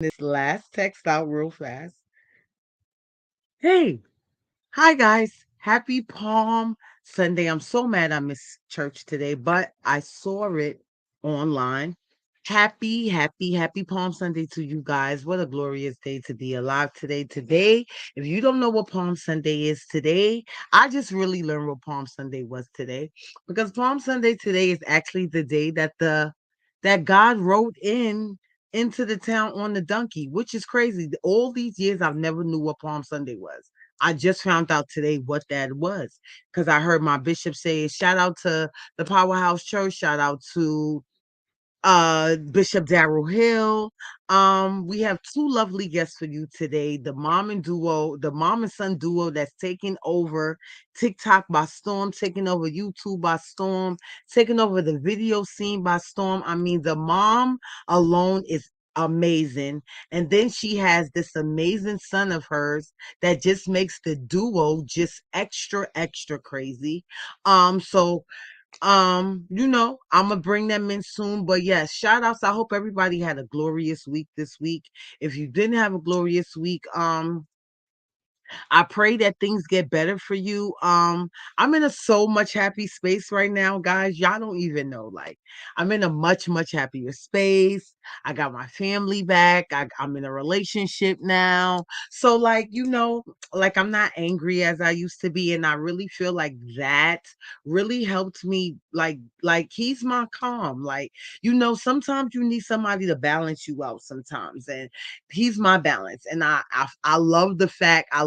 this last text out real fast. Hey, hi guys. Happy Palm Sunday. I'm so mad I missed church today, but I saw it online. Happy Palm Sunday to you guys. What a glorious day to be alive today. Today, if you don't know what Palm Sunday is today, I just really learned what Palm Sunday was today. Because Palm Sunday today is actually the day that God rode into the town on the donkey, which is crazy. All these years I've never knew what Palm Sunday was. I just found out today what that was because I heard my bishop say, shout out to the Powerhouse Church, shout out to Bishop Darrell Hill. We have two lovely guests for you today. The mom and son duo that's taking over TikTok by storm, taking over YouTube by storm, taking over the video scene by storm. I mean, the mom alone is amazing. And then she has this amazing son of hers that just makes the duo just extra crazy. So I'm gonna bring them in soon. But yes, shout outs. I hope everybody had a glorious week this week. If you didn't have a glorious week, I pray that things get better for you. I'm in a so much happy space right now, guys. Y'all don't even know. Like, I'm in a much happier space. I got my family back. I'm in a relationship now. So, like I'm not angry as I used to be. And I really feel like that really helped me. Like he's my calm. Like, sometimes you need somebody to balance you out sometimes. And he's my balance. And I love the fact I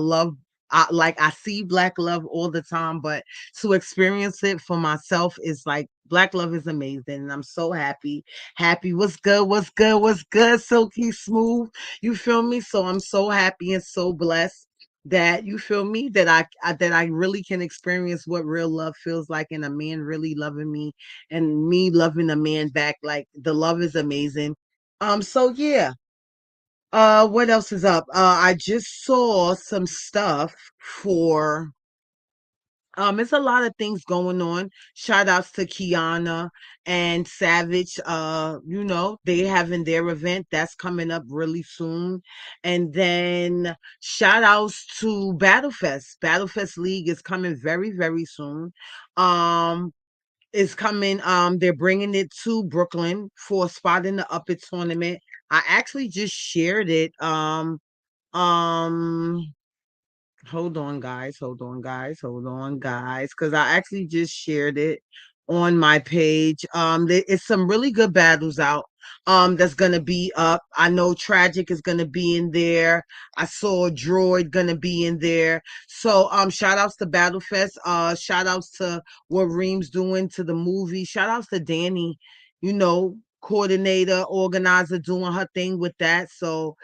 see black love all the time, but to experience it for myself is like black love is amazing. And I'm so happy. Happy. What's good? What's good? What's good? Silky smooth. You feel me? So I'm so happy and so blessed that you feel me that I really can experience what real love feels like and a man really loving me and me loving a man back. Like the love is amazing. So yeah, what else is up? I just saw some stuff for it's a lot of things going on. Shout outs to Kiana and Savage. They having their event that's coming up really soon. And then shout outs to Battlefest. Battlefest League is coming very soon. Um is coming. They're bringing it to Brooklyn for a spot in the Up It tournament. I actually just shared it. Um, hold on, guys, because I actually just shared it on my page. It's some really good battles out. That's gonna be up. I know Tragic is gonna be in there. I saw Droid gonna be in there. So shout outs to Battlefest. Shout outs to what Reem's doing to the movie. Shout outs to Danny, coordinator, organizer doing her thing with that. So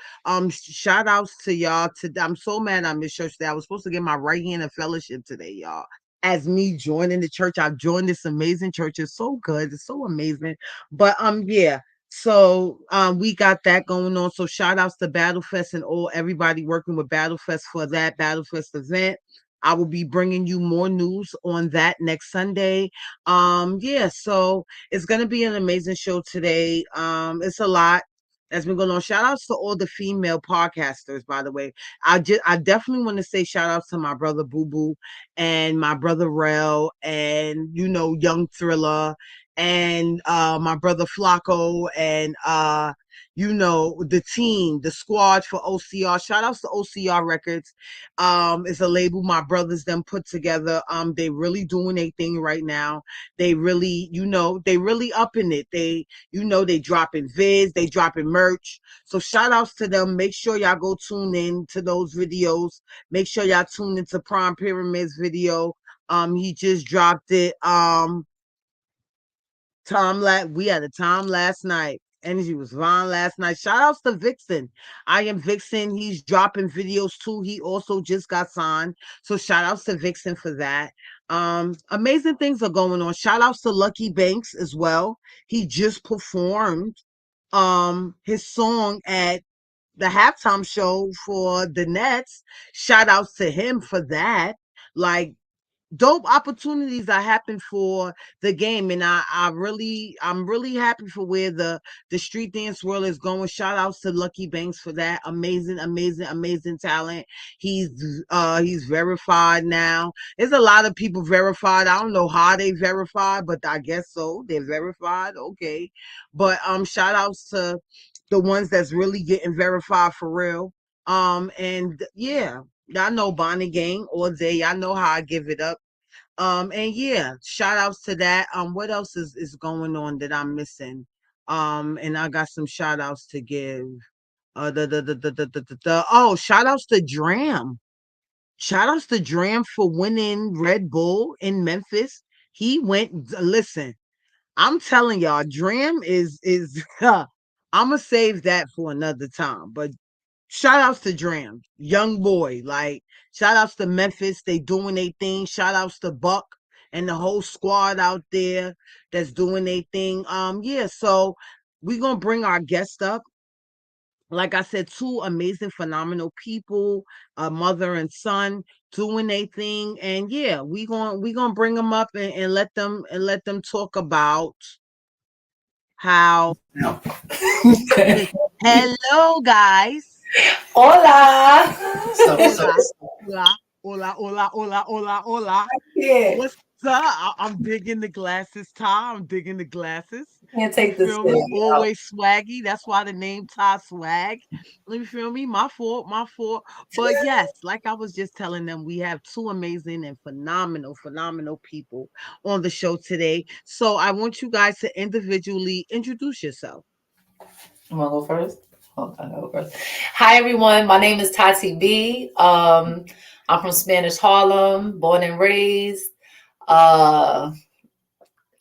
shout outs to y'all. I'm so mad I missed church today. I was supposed to get my right hand of fellowship today, y'all. As me joining the church, I've joined this amazing church. It's so good. It's so amazing. But yeah. So we got that going on. So shout outs to Battlefest and all everybody working with Battlefest for that Battlefest event. I will be bringing you more news on that next Sunday. Yeah, so it's gonna be an amazing show today. It's a lot that's been going on. Shout outs to all the female podcasters, by the way. I definitely want to say shout outs to my brother Boo Boo and my brother Rel and Young Thriller and my brother Flacco and the team, the squad for OCR. Shout outs to OCR Records. It's a label my brothers them put together. They really doing a thing right now. They really, they really upping it. They dropping vids, they dropping merch. So shout outs to them. Make sure y'all go tune in to those videos. Make sure y'all tune into Prime Pyramid's video. He just dropped it. We had a time last night. Energy was fine last night. Shout outs to Vixen. I am Vixen. He's dropping videos too. He also just got signed. So shout outs to Vixen for that. Amazing things are going on. Shout outs to Lucky Banks as well. He just performed his song at the halftime show for the Nets. Shout outs to him for that. Like dope opportunities that happen for the game, and I'm really happy for where the street dance world is going. Shout outs to Lucky Banks for that amazing talent. He's verified now. There's a lot of people verified. I don't know how they verified, but I guess so, they're verified. Okay, but shout outs to the ones that's really getting verified for real. And yeah, y'all know Bonnie Gang all day. Y'all know how I give it up. And yeah, shout outs to that. What else is going on that I'm missing? And I got some shout outs to give. Oh, shout outs to Dram. Shout outs to Dram for winning Red Bull in Memphis. He went, listen, I'm telling y'all, Dram is I'm gonna save that for another time. But shout outs to Dram, young boy. Like, shout outs to Memphis. They doing their thing. Shout outs to Buck and the whole squad out there that's doing their thing. Yeah, so we're gonna bring our guest up. Like I said, two amazing, phenomenal people, a mother and son doing their thing. And yeah, we gonna bring them up and let them talk about how. No. Hello, guys. Hola. Hola, hola, hola, hola, hola, hola, hola. Yeah. What's up? I'm digging the glasses, Ty. I'm digging the glasses. Can't You take this feel me? thing out. Always swaggy. That's why the name Ty Swag. You feel me? My fault, my fault. But yes, like I was just telling them, we have two amazing and phenomenal people on the show today. So I want you guys to individually introduce yourself. You want to go first? Oh, I go first. Hi, everyone. My name is Tati B. I'm from Spanish Harlem, born and raised. Uh,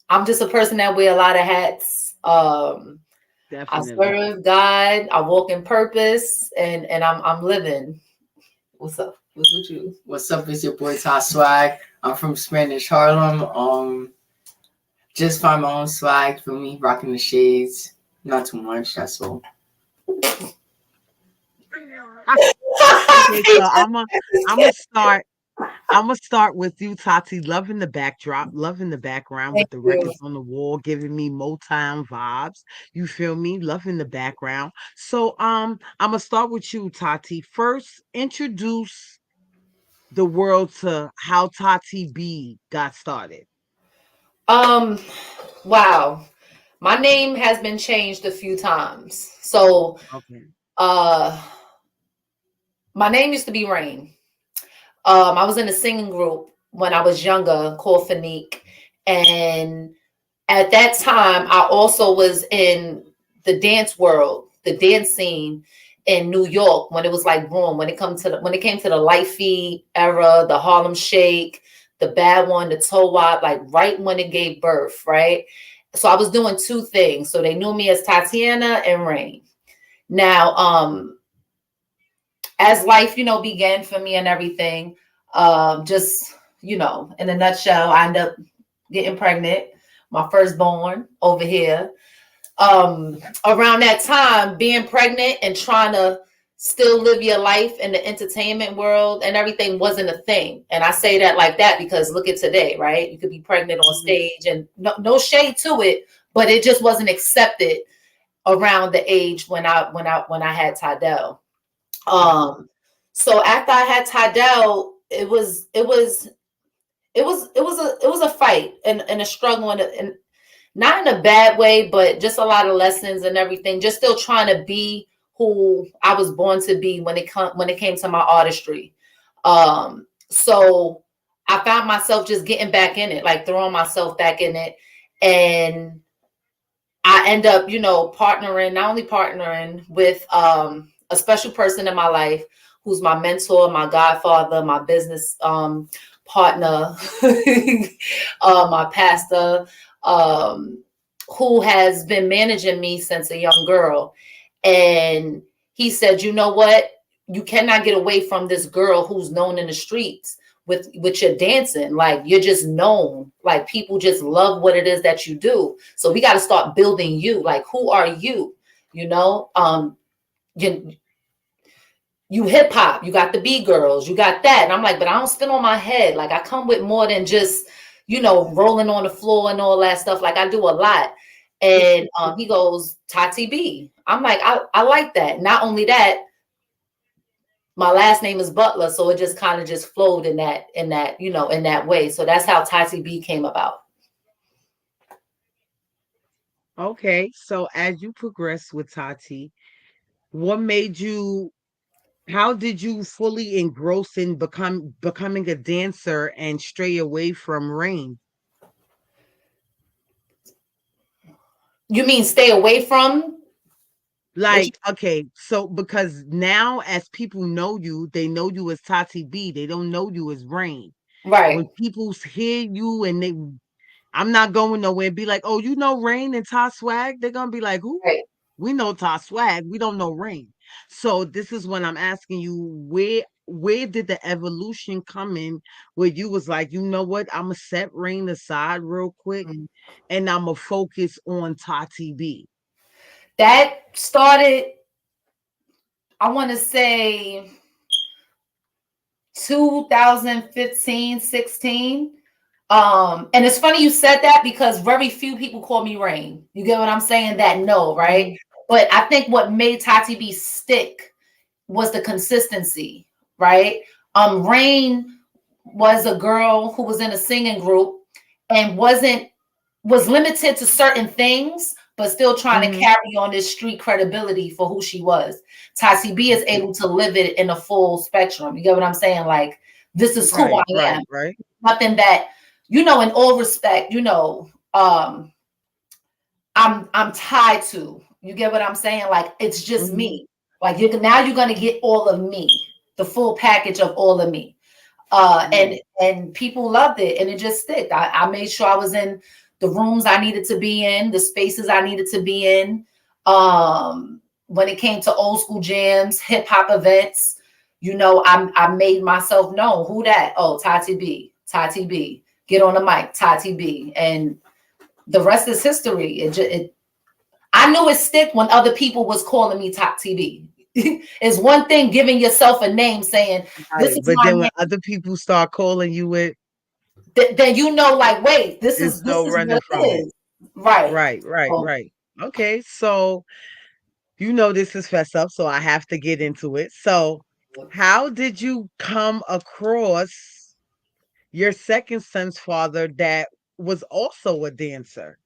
I'm just a person that wear a lot of hats. I Definitely. serve God. I walk in purpose, and I'm living. What's up? What's with you? What's up? It's your boy Ty Swag. I'm from Spanish Harlem. Just find my own swag for me, rocking the shades. Not too much, that's all. Okay, so I'm gonna start. I'm gonna start with you, Tati. Loving the backdrop, loving the background Thank with the you. records on the wall, giving me Motown vibes. You feel me? Loving the background. So, I'm gonna start with you, Tati. First, introduce the world to how Tati B got started. Um, wow. My name has been changed a few times. So, Okay. uh, my name used to be Rain. I was in a singing group when I was younger called Fanique. And at that time, I also was in the dance world, the dance scene in New York when it was like boom, when it came to the Light Feet era, the Harlem Shake, the Bad One, the Toe Wop, like right when it gave birth, right? So I was doing two things. So they knew me as Tatiana and Rain. Now, as life, began for me and everything, just, in a nutshell, I ended up getting pregnant, my firstborn over here. Around that time, being pregnant and trying to still live your life in the entertainment world and everything wasn't a thing. And I say that like that because look at today, right? You could be pregnant on stage and no shade to it, but it just wasn't accepted around the age when I had Tydell. So after I had Tydell, it was a fight and a struggle and not in a bad way, but just a lot of lessons and everything. Just still trying to be who I was born to be when it came to my artistry. So I found myself just getting back in it, like throwing myself back in it, and I end up, not only partnering with a special person in my life who's my mentor, my godfather, my business partner, my pastor, who has been managing me since a young girl. And he said, you know what? You cannot get away from this girl who's known in the streets with your dancing. Like, you're just known. Like, people just love what it is that you do. So we got to start building you. Like, who are you? You know, you, you hip hop, you got the B girls, you got that. And I'm like, but I don't spin on my head. Like I come with more than just, rolling on the floor and all that stuff. Like I do a lot. And he goes, Tati B. I'm like, I like that. Not only that, my last name is Butler, so it just kind of just flowed in that, in that way. So that's how Tati B came about. Okay, so as you progress with Tati, what made you how did you fully engross in becoming a dancer and stray away from Rain? You mean stay away from what you, Like, okay, so because now as people know you, they know you as Tati B. They don't know you as Rain. When right, people hear you and I'm not going nowhere, be like, oh, you know Rain and Ta Swag? They're gonna be like, who? right. We know Ta Swag, we don't know Rain. So this is when I'm asking you, where did the evolution come in where you was like, you know what, I'ma set Rain aside real quick Mm. and I'ma focus on Tati B. That started, I want to say 2015, 16. And it's funny you said that because very few people call me Rain. You get what I'm saying? That no, right? Mhm. But I think what made Tati B stick was the consistency, right? Rain was a girl who was in a singing group and was limited to certain things, but still trying to Mhm. carry on this street credibility for who she was. Tati B is Okay. able to live it in a full spectrum. You get what I'm saying? Like, this is who I Right, right, am. right. Nothing that, in all respect, I'm tied to. You get what I'm saying? Like, it's just Mhm. me. Like you're gonna get all of me, the full package of all of me. And Right. and people loved it, and it just sticked. I made sure I was in the rooms I needed to be in, the spaces I needed to be in. When it came to old school jams, hip hop events, I made myself known. Who that? Oh, Tati B, Tati B. Get on the mic, Tati B, and the rest is history. I knew it stick when other people was calling me Tati B. It's one thing giving yourself a name, saying this Right. is But my then when name. other people start calling you it, Then like, wait, this is it's no what running it from it. is, right? Right, right, So, right. Okay, so this is Fess Up, so I have to get into it. So, how did you come across your second son's father that was also a dancer?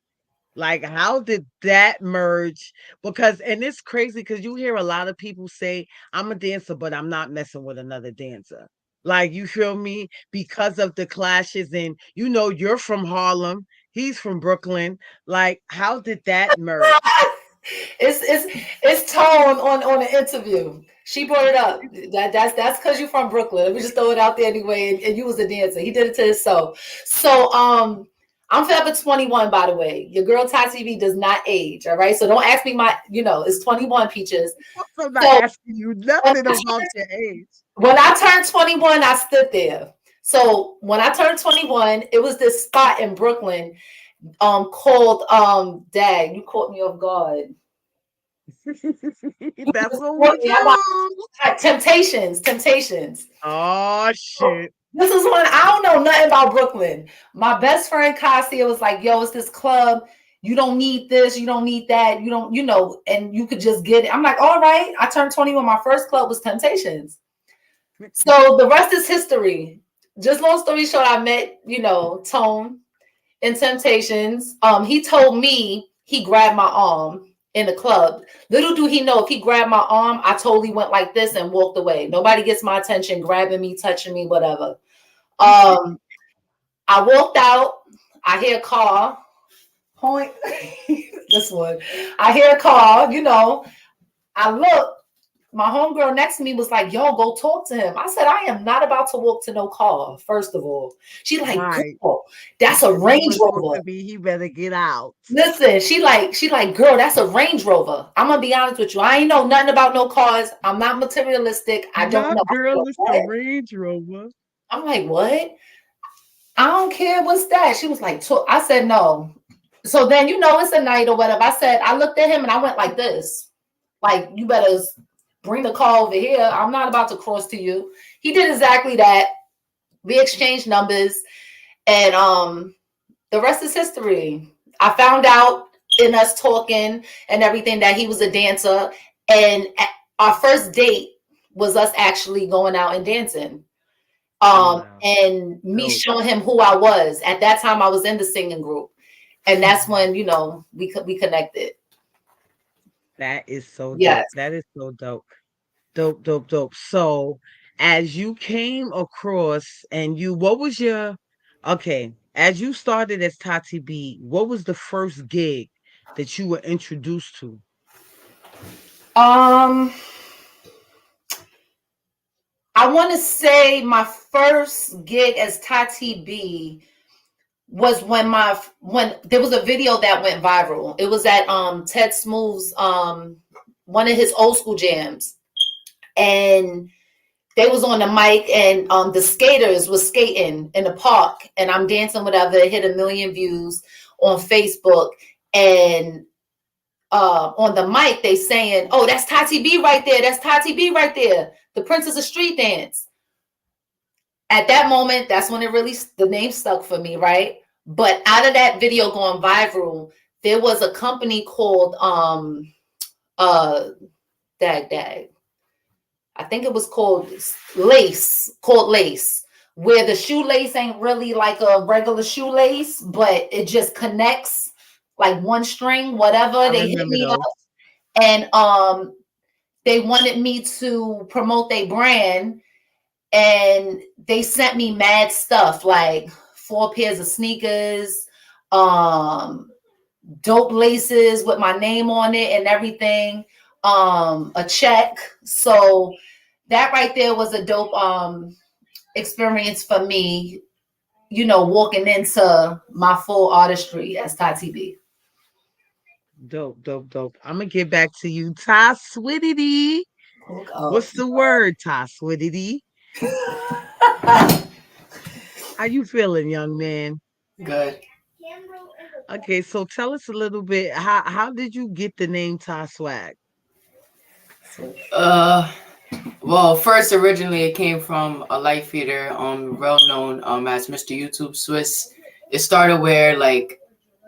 Like, how did that merge? Because, and it's crazy because you hear a lot of people say, I'm a dancer, but I'm not messing with another dancer. Like, you feel me? Because of the clashes, and you're from Harlem, he's from Brooklyn. Like, how did that merge? it's Tone on an interview. She brought it up. That's because you're from Brooklyn. Let me just throw it out there anyway. And you was a dancer. He did it to himself. So I'm forever 21, by the way. Your girl Tati V does not age. All right. So don't ask me it's 21 Peaches. I'm not So asking you when nothing I about your age. when I turned 21, I stood there. So when I turned 21, it was this spot in Brooklyn called Dag. You caught me off guard. That's what we do. Temptations. Oh shit. This is when I don't know nothing about Brooklyn. My best friend Cassia was like, yo, it's this club. You don't need this, you don't need that, you don't, and you could just get it. I'm like, all right. I turned 21. My first club was Temptations. So the rest is history. Just long story short, I met, Tone in Temptations. He told me he grabbed my arm in the club. Little do he know, if he grabbed my arm, I totally went like this and walked away. Nobody gets my attention, grabbing me, touching me, whatever. I walked out. I hear a car. Point. This one. I hear a car. I look. My homegirl next to me was like, yo, go talk to him. I said, I am not about to walk to no car, first of all. She's like, Right. girl, that's a If he Range was supposed Rover. to be, he better get out. Listen, she like, girl, that's a Range Rover. I'm gonna be honest with you. I ain't know nothing about no cars. I'm not materialistic. I don't know. Not girl, it's the What? Range Rover. I'm like, what? I don't care. What's that? She was like, I said, no. So then, it's a night or whatever. I looked at him and I went like this. Like, you better bring the car over here. I'm not about to cross to you. He did exactly that. We exchanged numbers, and the rest is history. I found out in us talking and everything that he was a dancer, and our first date was us actually going out and dancing. Wow. And me Dope. showing him who I was. At that time, I was in the singing group, and that's when we connected. That is so Yes. dope. That is so dope. Dope, dope, dope. So, as you came across and what was your, okay, as you started as Tati B, what was the first gig that you were introduced to? Um, I want to say my first gig as Tati B was when there was a video that went viral. It was at Ted Smooth's one of his old school jams, and they was on the mic, and the skaters was skating in the park, and I'm dancing whatever. It hit 1 million views on Facebook, and on the mic they saying, "Oh, that's Tati B right there. That's Tati B right there. The Princess of Street Dance." At that moment, that's when the name stuck for me, right? But out of that video going viral, there was a company called uh dag. I think it was called Lace, where the shoelace ain't really like a regular shoelace, but it just connects like one string, whatever. I They hit remember me up, those. and they wanted me to promote their brand, and they sent me mad stuff like 4 pairs of sneakers, dope laces with my name on it and everything, a check. So that right there was a dope experience for me, walking into my full artistry as Tati B. Dope, dope, dope. I'm gonna get back to you, Ty Swidity. Oh. What's the word, Ty Swidity? How you feeling, young man? Good. Okay, so tell us a little bit. How did you get the name Ty Swag? Uh, well, first originally it came from a light feeder, well known as Mr. YouTube Swiss. It started where like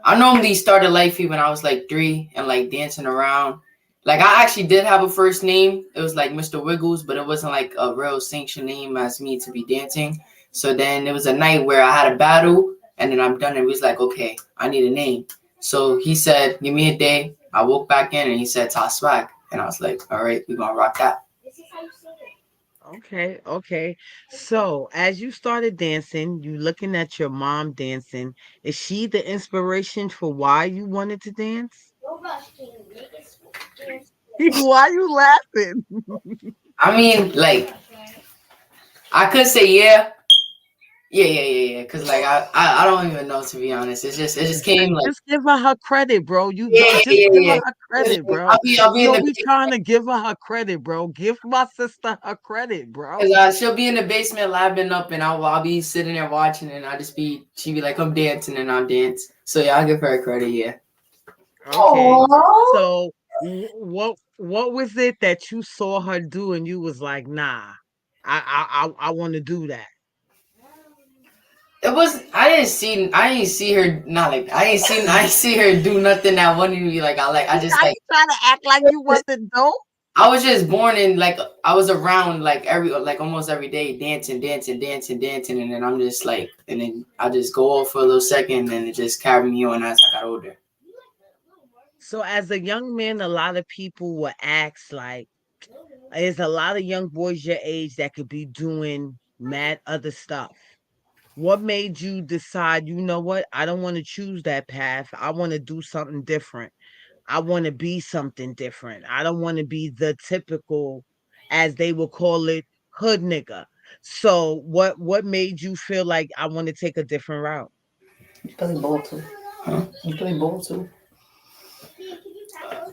I normally started light feed when I was like 3 and like dancing around. Like I actually did have a first name. It was like Mr. Wiggles, but it wasn't like a real sanctioned name as me to be dancing. So then it was a night where I had a battle, and then I'm done. And he was like, okay, I need a name. So he said, give me a day. I woke back in and he said, Toss Swag. And I was like, all right, we're going to rock that. Okay, okay. So as you started dancing, you looking at your mom dancing. Is she the inspiration for why you wanted to dance? Why you laughing? I mean, like, I could say yeah. Cause like I don't even know, to be honest. It just came like Just give her credit, bro. You just give yeah. her credit, bro. I'll be You in don't the be trying to give her credit, bro. Give my sister her credit, bro. Cause she'll be in the basement labbing up, and I'll be sitting there watching, and she'd be like, I'm dancing, and I'll dance. So yeah, I'll give her credit. Yeah. Okay. Aww. So what was it that you saw her do and you was like, nah, I want to do that. It was I didn't see her not like I didn't see her do nothing that wanted me I just Are like you trying to act like you wasn't dope? I was just born in like I was around like almost every day dancing, and then I'm just like and then I just go off for a little second and it just carried me on as I got older. So as a young man, a lot of people will ask like, there's a lot of young boys your age that could be doing mad other stuff. What made you decide, you know what? I don't want to choose that path. I want to do something different. I want to be something different. I don't want to be the typical, as they will call it, hood nigga. So what made you feel like I want to take a different route? You play ball too. Huh? You play ball too.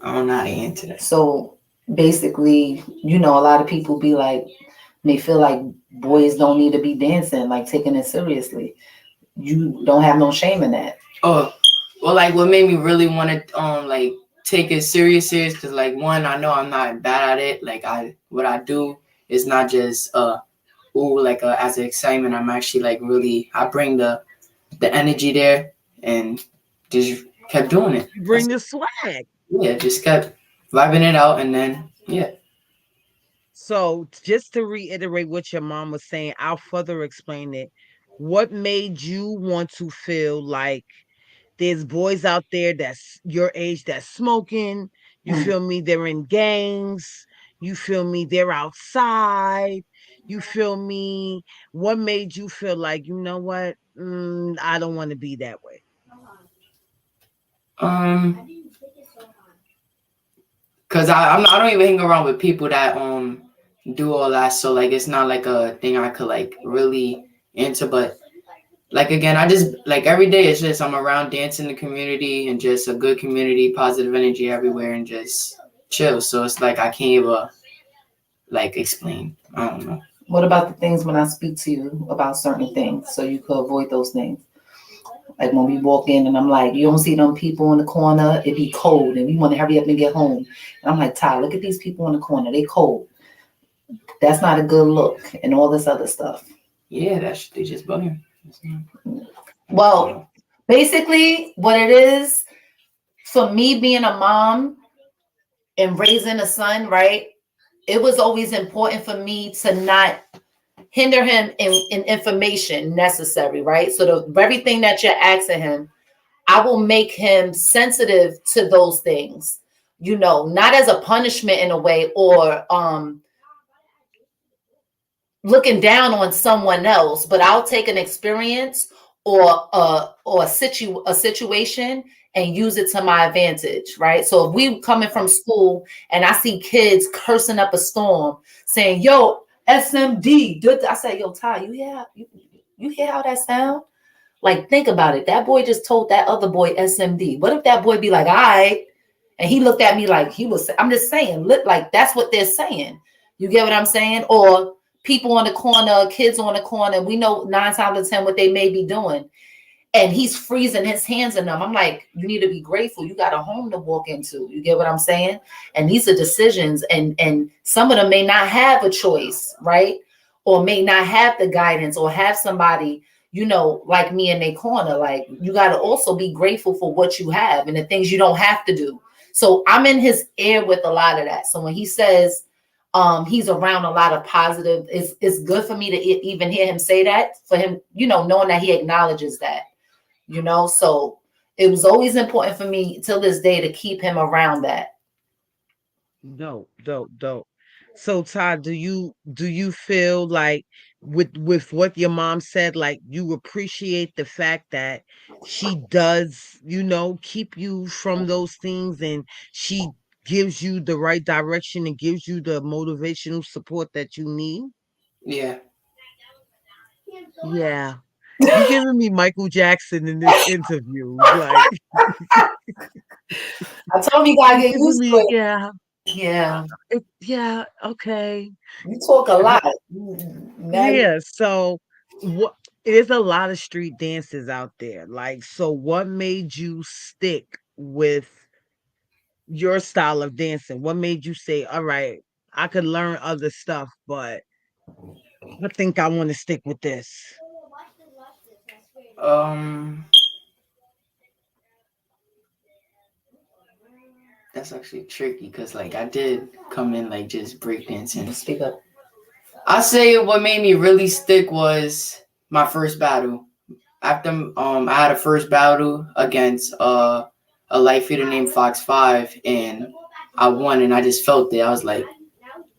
I don't know how to answer that. So basically, a lot of people be like, they feel like boys don't need to be dancing, like taking it seriously. You don't have no shame in that. Oh, well, like what made me really want to take it serious because like one, I know I'm not bad at it. Like what I do is not just like as an excitement. I'm actually like really I bring the energy there and just kept doing it. You bring the swag. Yeah, just kept vibing it out and then yeah. So just to reiterate what your mom was saying, I'll further explain it. What made you want to feel like there's boys out there that's your age that's smoking? You Mm. feel me? They're in gangs. You feel me? They're outside. You feel me? What made you feel like, you know what? I don't want to be that way. Um, cause I don't even hang around with people that do all that. So like it's not like a thing I could like really into. But like again, I just like every day it's just I'm around dancing in the community and just a good community, positive energy everywhere, and just chill. So it's like I can't even like explain. I don't know. What about the things when I speak to you about certain things so you could avoid those things? Like when we walk in and I'm like, you don't see them people in the corner, it be cold and we want to hurry up and get home. And I'm like, Ty, look at these people in the corner, they cold. That's not a good look and all this other stuff. Yeah, they just bugging. Well, basically what it is for me being a mom and raising a son, right? It was always important for me to not hinder him in information necessary, right? So the very thing that you're asking him, I will make him sensitive to those things, not as a punishment in a way or looking down on someone else, but I'll take an experience or a situation and use it to my advantage, right? So if we coming from school and I see kids cursing up a storm, saying, "Yo, SMD," I say, "Yo, Ty, you hear how that sound? Like, think about it. That boy just told that other boy SMD. What if that boy be like, all right?" And he looked at me like he was, I'm just saying, look, like that's what they're saying. You get what I'm saying? Or people on the corner, kids on the corner, we know 9 times out of 10 what they may be doing. And he's freezing his hands in them. I'm like, you need to be grateful. You got a home to walk into. You get what I'm saying? And these are decisions. And some of them may not have a choice, right? Or may not have the guidance or have somebody, like me in their corner. Like you got to also be grateful for what you have and the things you don't have to do. So I'm in his ear with a lot of that. So when he says he's around a lot of positive, it's good for me to even hear him say that, for him, knowing that he acknowledges that. So it was always important for me till this day to keep him around that. Dope. So Todd, do you feel like with what your mom said, like you appreciate the fact that she does, keep you from those things and she gives you the right direction and gives you the motivational support that you need? Yeah. Yeah. You giving me Michael Jackson in this interview. Like I told him you gotta you get giving used to me, it. yeah. Yeah, Yeah, okay. you talk a lot. Now you, Yeah, so what there's a lot of street dances out there. Like, so what made you stick with your style of dancing? What made you say, all right, I could learn other stuff, but I think I want to stick with this? Um, that's actually tricky because like I did come in like just breakdancing. speak up. I say what made me really stick was my first battle. After I had a first battle against a light feeder named Fox 5 and I won and I just felt it. I was like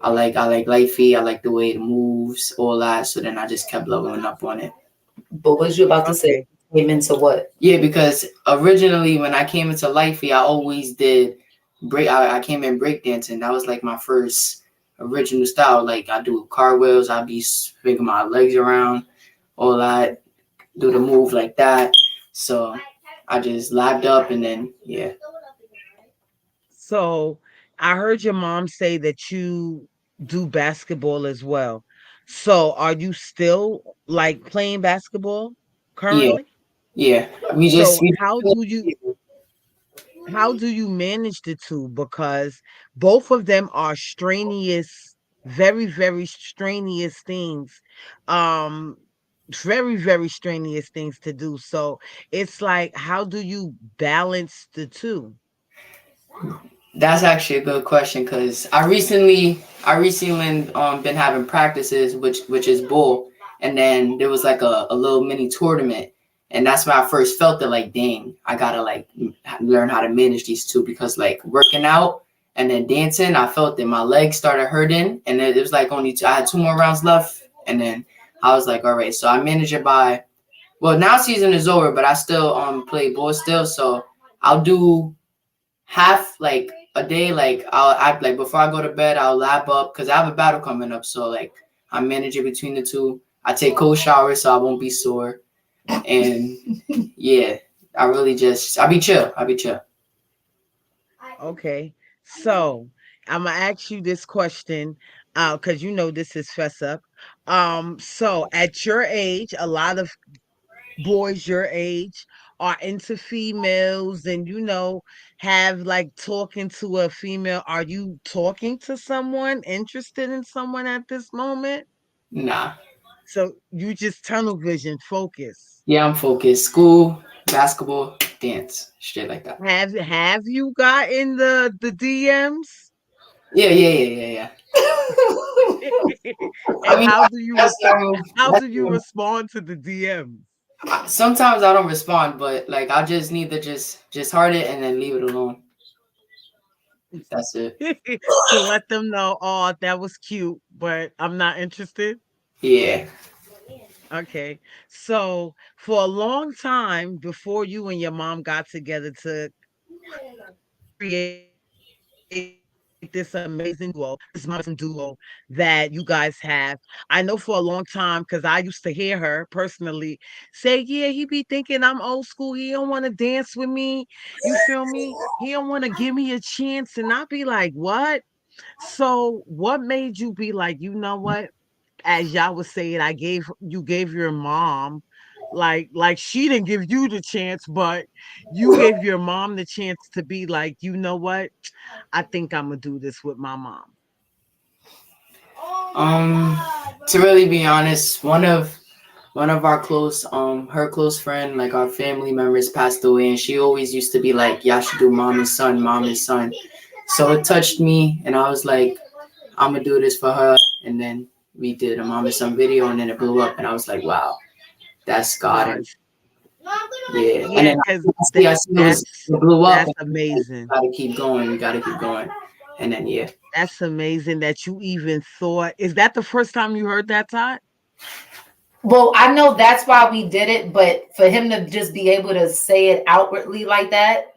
I like light feed, I like the way it moves, all that. So then I just kept leveling up on it. But what was you about to say? Okay. Came into what? Yeah, because originally when I came into light feed, I always did I came in breakdancing. That was like my first original style. Like I do cartwheels, I be swinging my legs around, all that, do the move like that. So I just lapped up and then yeah. So I heard your mom say that you do basketball as well. So are you still like playing basketball Yeah. currently? Yeah. We just So we how do you how do you manage the two? Because both of them are strenuous, very, very strenuous things. Um, very, very strenuous things to do. So it's like, how do you balance the two? That's actually a good question because I recently been having practices which is bull, and then there was like a little mini tournament, and that's when I first felt it like, dang, I gotta like learn how to manage these two because like working out and then dancing, I felt that my legs started hurting, and then it was like only I had two more rounds left, and then I was like, all right, so I manage it by, well, now season is over, but I still play bull still, so I'll do half like a day, like I like before I go to bed I'll lap up because I have a battle coming up, so like I'm managing between the two. I take cold showers so I won't be sore, and yeah, I really just I'll be chill. Okay. So I'm gonna ask you this question, because you know this is Fess Up. So at your age, a lot of boys your age are into females and have like talking to a female. Are you talking to someone, interested in someone at this moment? Nah, So you just tunnel vision focus. yeah, I'm focused. School, basketball, dance, shit like that. Have you gotten the DMs? Yeah. I And mean, that's how that's do you respond to the DMs? sometimes I don't respond, but like I just need to just heart it and then leave it alone. That's it. To let them know, oh, that was cute, but I'm not interested. Yeah. Okay. So for a long time before you and your mom got together to create this amazing duo that you guys have. I know for a long time because I used to hear her personally say, yeah, he be thinking I'm old school. He don't want to dance with me. You feel me? He don't want to give me a chance. And I be like, what? So what made you be like, you know what? As y'all was saying, you gave your mom like she didn't give you the chance, but you gave your mom the chance to be like, you know what? I think I'm gonna do this with my mom. Um, to really be honest, one of our close her close friend, like our family members passed away, and she always used to be like, "Y'all should do mom and son, mom and son." So it touched me, and I was like, "I'm gonna do this for her." And then we did a mom and son video, and then it blew up, and I was like, "Wow, that's God." And Gosh. yeah, and Yeah, then because I see it blew up, that's and we amazing. gotta keep going. We gotta keep going, and then yeah. That's amazing that you even thought. Is that the first time you heard that, Todd? Well, I know that's why we did it, but for him to just be able to say it outwardly like that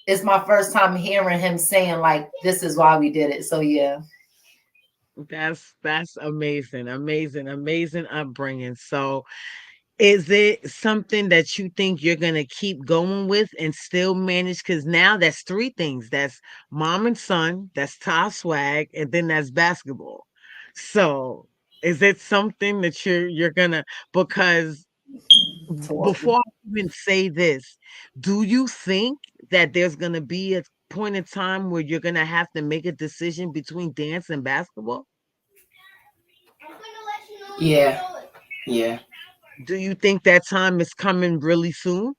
is my first time hearing him saying like this is why we did it. So yeah. That's amazing, amazing, amazing upbringing. So is it something that you think you're gonna keep going with and still manage? Because now that's three things. That's mom and son, that's Ty swag, and then that's basketball. So is it something that you're gonna, because before I even say this, do you think that there's gonna be a point in time where you're gonna have to make a decision between dance and basketball? Yeah, yeah. Do you think that time is coming really soon?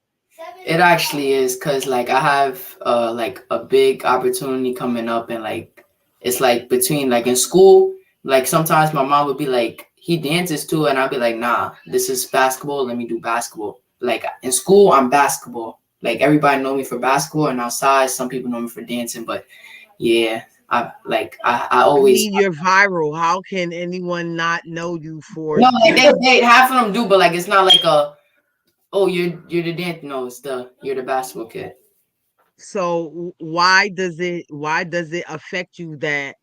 It actually is because like I have like a big opportunity coming up, and like it's like between like in school, like sometimes my mom would be like, he dances too, and I'd be like, nah, this is basketball, let me do basketball. Like in school I'm basketball, like everybody know me for basketball, and outside some people know me for dancing, but yeah, I I always, mean, you're viral. How can anyone not know you for no, like your they half of them do, but like it's not like a, oh, you're the dance, no, it's the you're the basketball kid. so why does it affect you that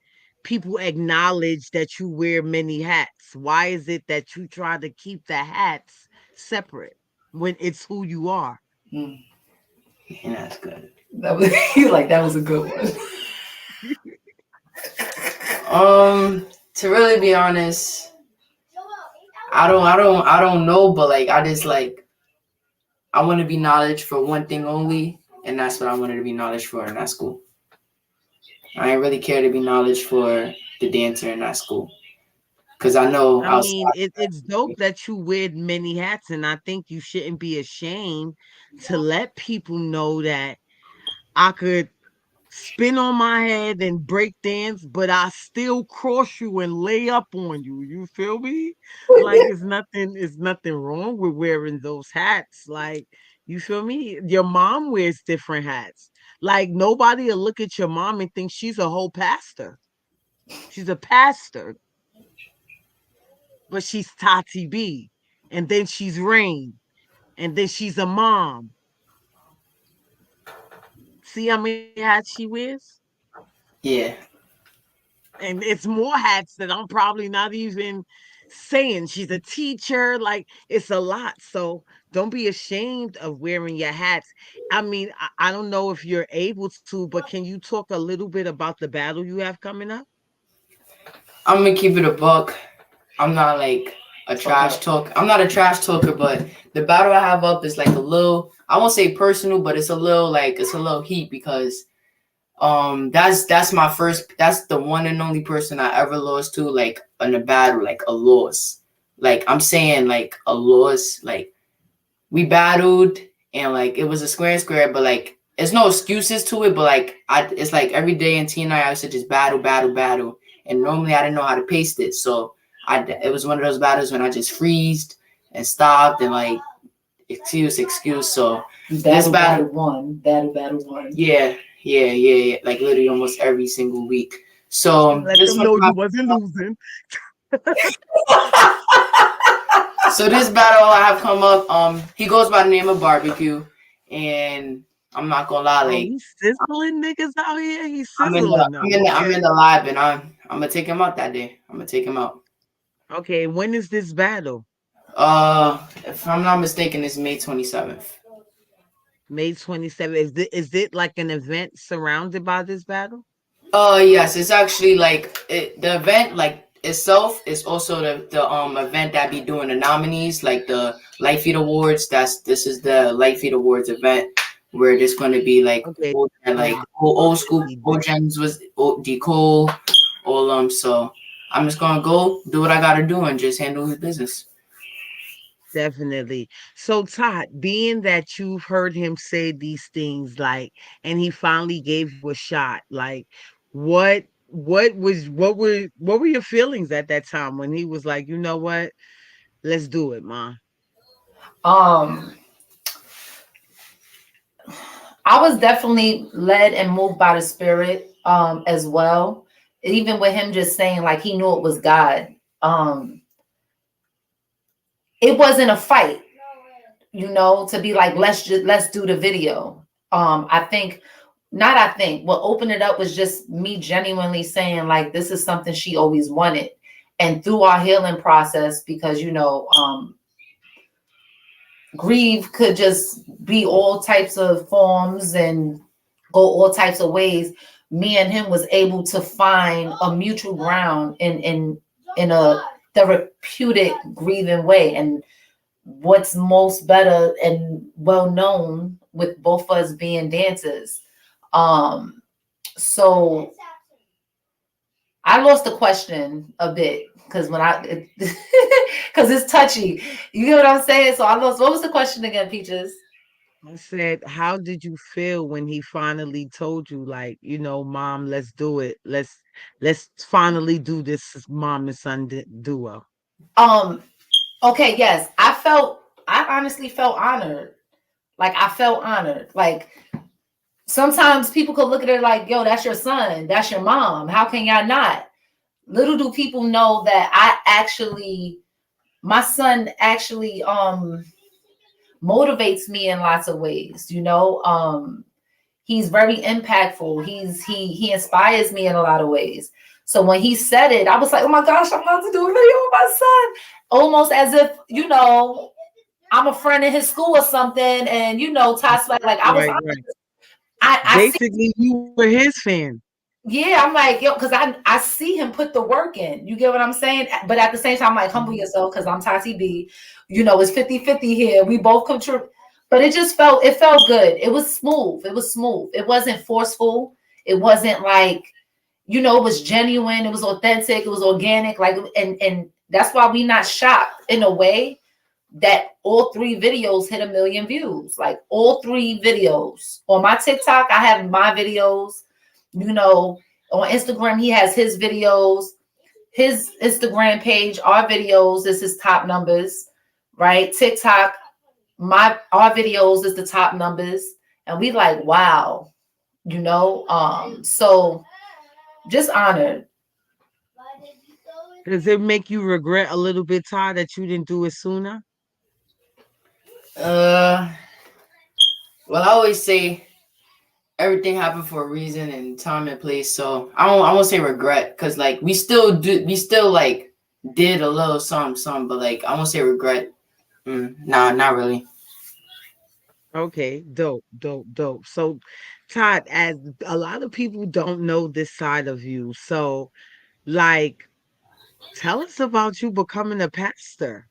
people acknowledge that you wear many hats? Why is it that you try to keep the hats separate when it's who you are? Mm, yeah, that's good. That was he's like that was a good one. To really be honest, I don't know, but like I just like I want to be knowledge for one thing only, and that's what I wanted to be knowledge for in that school. I didn't really care to be knowledge for the dancer in that school because I know I mean, it's dope that you wear many hats, and I think you shouldn't be ashamed to let people know that I could spin on my head and break dance, but I still cross you and lay up on you. You feel me? Like it's nothing wrong with wearing those hats. Like, you feel me? Your mom wears different hats. Like, nobody will look at your mom and think she's a whole pastor. She's a pastor, but she's Tati B. And then she's Rain. And then she's a mom. See how many hats she wears? yeah. And it's more hats that I'm probably not even saying. She's a teacher, like it's a lot. So don't be ashamed of wearing your hats. I mean, I don't know if you're able to, but can you talk a little bit about the battle you have coming up? I'm gonna keep it a buck. I'm not like a trash talk. I'm not a trash talker, but the battle I have up is like a little. I won't say personal, but it's a little like it's a little heat because that's my first. That's the one and only person I ever lost to like in a battle, like a loss. Like I'm saying like a loss. Like we battled and like it was a square and square, but like there's no excuses to it. But like it's like every day in T and I used to just battle, and normally I didn't know how to pace it, so it was one of those battles when I just freezed and stopped and like excuse. So this battle one. yeah, like literally almost every single week. So Let them know you wasn't losing. So this battle I have come up, he goes by the name of Barbecue, and I'm not gonna lie, Oh, like he's sizzling niggas out here. He's I'm in sizzling the them. I'm in the I'm Okay. in the live, and I'm gonna take him out that day. I'm gonna take him out. Okay. When is this battle? If I'm not mistaken, it's May 27th. May 27th. Is it like an event surrounded by this battle? Yes, it's actually like the event like itself is also the event that be doing the nominees like the Lightfeet Awards. This is the Lightfeet Awards event where there's going to be like Okay. old school old gems was D Cole, all So I'm just gonna go do what I gotta do and just handle his business. Definitely. So Todd, being that you've heard him say these things, like, and he finally gave you a shot, like, what were your feelings at that time when he was like, you know what, let's do it, ma? Um, I was definitely led and moved by the spirit as well. Even with him just saying like he knew it was God. It wasn't a fight, to be like let's do the video. I think not I think what opened it up was just me genuinely saying like this is something she always wanted. And through our healing process, because grieve could just be all types of forms and go all types of ways. Me and him was able to find a mutual ground in a therapeutic grieving way. And what's most better and well known with both of us being dancers. So I lost the question a bit because because it's touchy. You get what I'm saying? So I lost. What was the question again, Peaches? I said, how did you feel when he finally told you, like, mom, let's do it. Let's finally do this mom and son duo. Okay, yes. I honestly felt honored. Like I felt honored. Like sometimes people could look at it like, yo, that's your son, that's your mom. How can y'all not? Little do people know that my son actually motivates me in lots of ways. He's very impactful. He inspires me in a lot of ways. So when he said it, I was like, oh my gosh, I'm about to do a video with my son. Almost as if, I'm a friend in his school or something. And Toss like I was Right. I see. Basically, you were his fan. Yeah, I'm like, yo, because I see him put the work in. You get what I'm saying? But at the same time, I'm like, humble yourself because I'm Tati B. It's 50-50 here. We both contribute. but it felt good. It was smooth. It was smooth. It wasn't forceful. It wasn't like, it was genuine. It was authentic. It was organic. Like, and that's why we not shocked in a way that all three videos hit 1 million views. Like all three videos on my TikTok, I have my videos, on Instagram, he has his videos, his Instagram page, our videos is his top numbers, right? TikTok, our videos is the top numbers. And we like, wow, so just honored. Does it make you regret a little bit, Todd, that you didn't do it sooner? Uh, well, I always say everything happened for a reason and time and place. So I won't say regret, because like we still like did a little some, but like I won't say regret. Nah, not really. Okay, dope, dope, dope. So, Todd, as a lot of people don't know this side of you, so like, tell us about you becoming a pastor.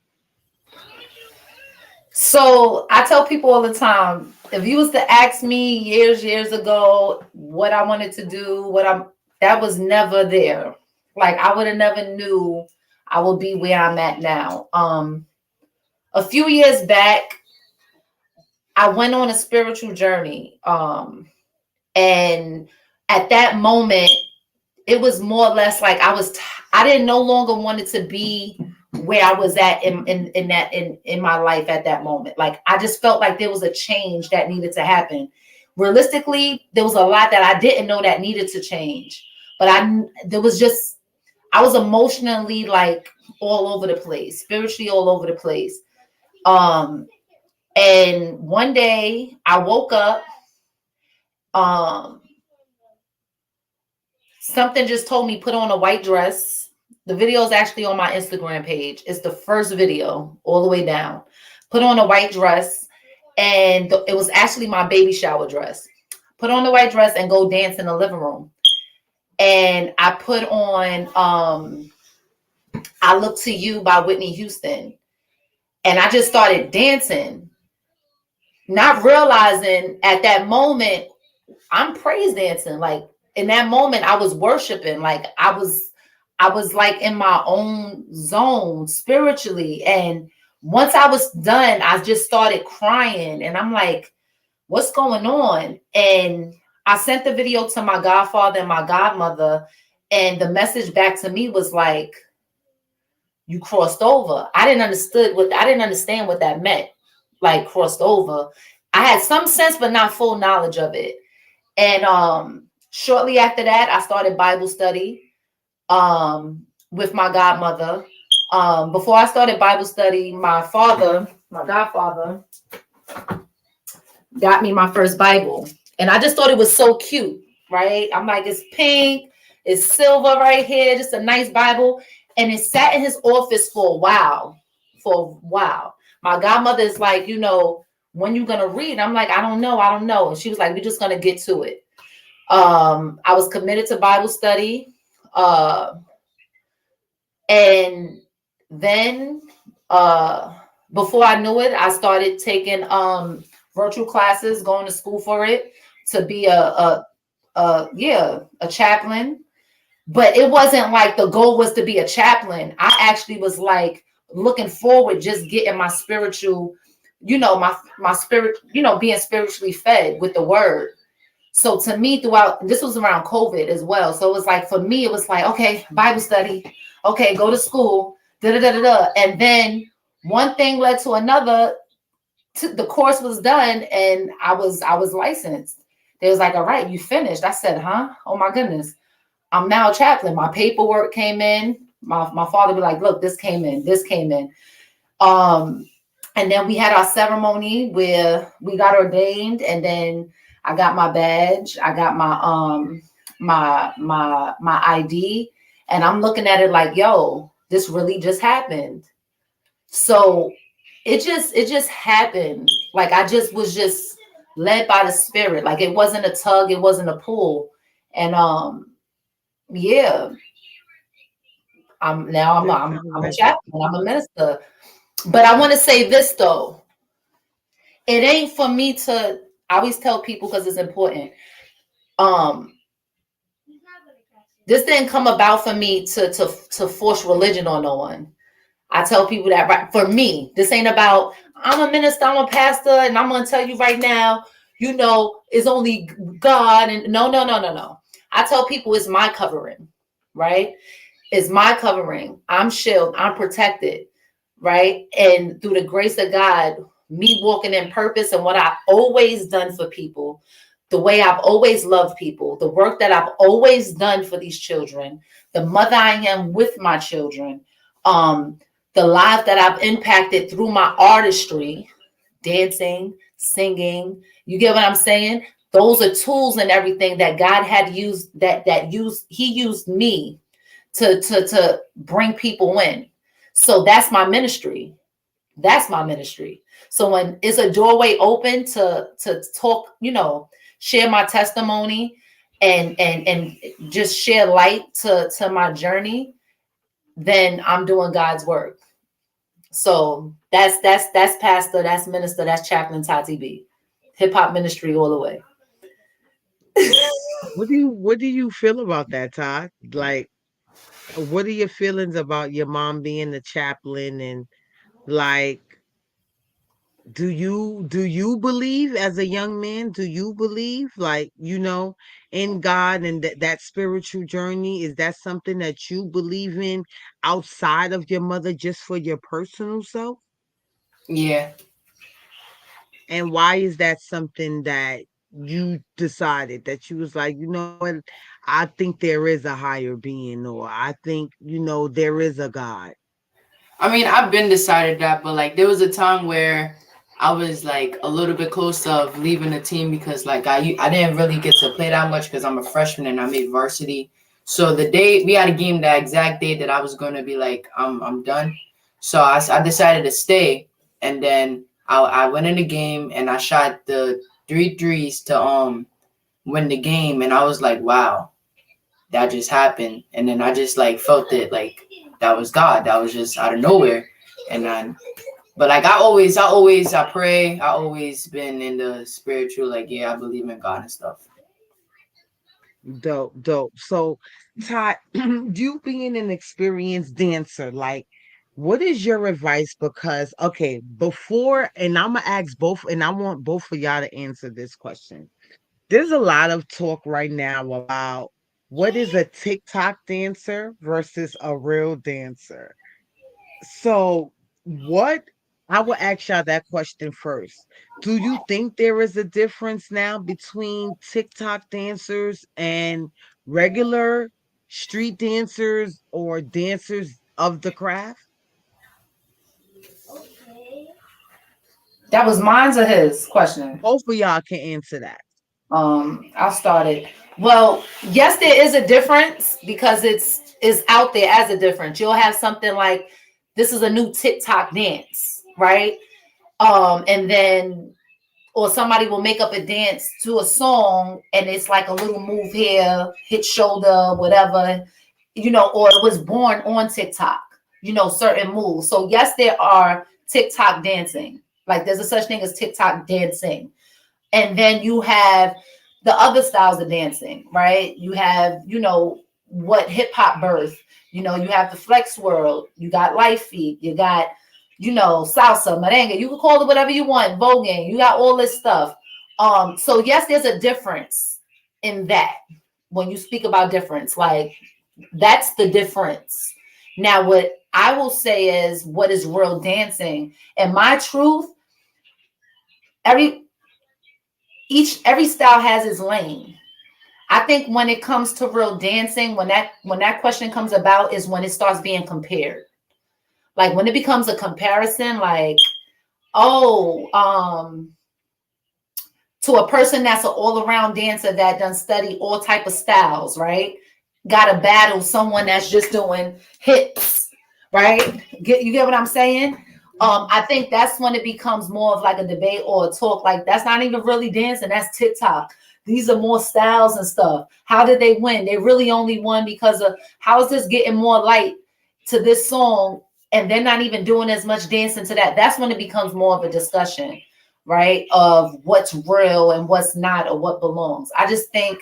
So I tell people all the time, if you was to ask me years ago what I wanted to do, that was never there. Like I would have never knew I would be where I'm at now. A few years back, I went on a spiritual journey. And at that moment, it was more or less like I didn't no longer wanted to be where I was at in my life at that moment. Like I just felt like there was a change that needed to happen. Realistically, there was a lot that I didn't know that needed to change, but I was emotionally like all over the place, spiritually all over the place. And one day I woke up, um, something just told me put on a white dress. The video is actually on my Instagram page. It's the first video all the way down. Put on a white dress, and it was actually my baby shower dress. Put on the white dress and go dance in the living room. And I put on I Look to You by Whitney Houston. And I just started dancing, not realizing at that moment I'm praise dancing. Like in that moment, I was worshiping. Like I was like in my own zone spiritually. And once I was done, I just started crying. And I'm like, what's going on? And I sent the video to my godfather and my godmother. And the message back to me was like, you crossed over. I didn't understand what that meant. Like crossed over. I had some sense, but not full knowledge of it. And shortly after that, I started Bible study with my godmother. Before I started Bible study, my godfather, got me my first Bible. And I just thought it was so cute, right? I'm like, it's pink, it's silver right here, just a nice Bible. And it sat in his office for a while. My godmother is like, when you gonna read? I'm like, I don't know. And she was like, we're just gonna get to it. I was committed to Bible study. And then before I knew it, I started taking virtual classes, going to school for it to be a chaplain. But it wasn't like the goal was to be a chaplain. I actually was like looking forward, just getting my spiritual, my spirit, being spiritually fed with the word. So to me, this was around COVID as well. So it was like, for me, it was like, okay, Bible study, okay, go to school, And then one thing led to another. The course was done and I was licensed. They was like, all right, you finished. I said, huh? Oh my goodness. I'm now a chaplain. My paperwork came in. My father be like, look, this came in. And then we had our ceremony where we got ordained, and then I got my badge. I got my ID, and I'm looking at it like, yo, this really just happened. So it just happened. Like I just was just led by the spirit. Like it wasn't a tug, it wasn't a pull. And yeah, I'm a chaplain, I'm a minister. But I want to say this though. It ain't for me to. I always tell people because it's important. Um, this didn't come about for me to force religion on no one. I tell people that, right, for me, this ain't about I'm a minister, I'm a pastor, and I'm gonna tell you right now, it's only God. And no. I tell people it's my covering, right? It's my covering. I'm shielded, I'm protected, right? And through the grace of God, me walking in purpose and what I've always done for people, the way I've always loved people, the work that I've always done for these children, the mother I am with my children, the life that I've impacted through my artistry, dancing, singing. You get what I'm saying? Those are tools and everything that God had used he used me to bring people in. So that's my ministry. That's my ministry. So when it's a doorway open to talk, share my testimony and just share light to my journey, then I'm doing God's work. So that's pastor, that's minister, that's chaplain Tati B. Hip hop ministry all the way. What do you feel about that, Todd? Like, what are your feelings about your mom being the chaplain, and like, do you believe as a young man, do you believe, like, in God and that spiritual journey? Is that something that you believe in outside of your mother, just for your personal self? Yeah. And why is that something that you decided, that you was like, what, I think there is a higher being, or I think, there is a God? I mean, I've been decided that, but like there was a time where I was like a little bit close to leaving the team because like I didn't really get to play that much because I'm a freshman and I made varsity. So the day we had a game, that exact day that I was going to be like I'm done. So I decided to stay, and then I went in the game and I shot the three threes to win the game, and I was like, wow, that just happened. And then I just like felt it, like that was God. That was just out of nowhere. And then, but like I pray. I always been in the spiritual, like, yeah, I believe in God and stuff. Dope, dope. So, Todd, you being an experienced dancer, like, what is your advice? Because, okay, before, and I'm gonna ask both, and I want both of y'all to answer this question. There's a lot of talk right now about what is a TikTok dancer versus a real dancer. So, what, I will ask y'all that question first. Do you think there is a difference now between TikTok dancers and regular street dancers, or dancers of the craft? That was mine's or his question. Both of y'all can answer that. I'll start it. Well, yes, there is a difference because it's out there as a difference. You'll have something like this is a new TikTok dance, right? And then or somebody will make up a dance to a song and it's like a little move here, hit shoulder, whatever, or it was born on TikTok, certain moves. So yes, there are TikTok dancing. Like there's a such thing as TikTok dancing. And then you have the other styles of dancing, right? You have, what hip hop birth, you have the flex world, you got life feet, you got, salsa, merengue, you can call it whatever you want, voguing, you got all this stuff. So yes, there's a difference in that. When you speak about difference, like that's the difference. Now, what I will say is what is real dancing, and my truth, every style has its lane. I think when it comes to real dancing, when that question comes about is when it starts being compared. Like when it becomes a comparison, like, oh, to a person that's an all-around dancer that done study all type of styles, right? Got to battle someone that's just doing hips, right? You get what I'm saying? I think that's when it becomes more of like a debate or a talk. Like that's not even really dancing. That's TikTok. These are more styles and stuff. How did they win? They really only won because of how is this getting more light to this song, and they're not even doing as much dancing to that. That's when it becomes more of a discussion. right? Of what's real and what's not, or what belongs. I just think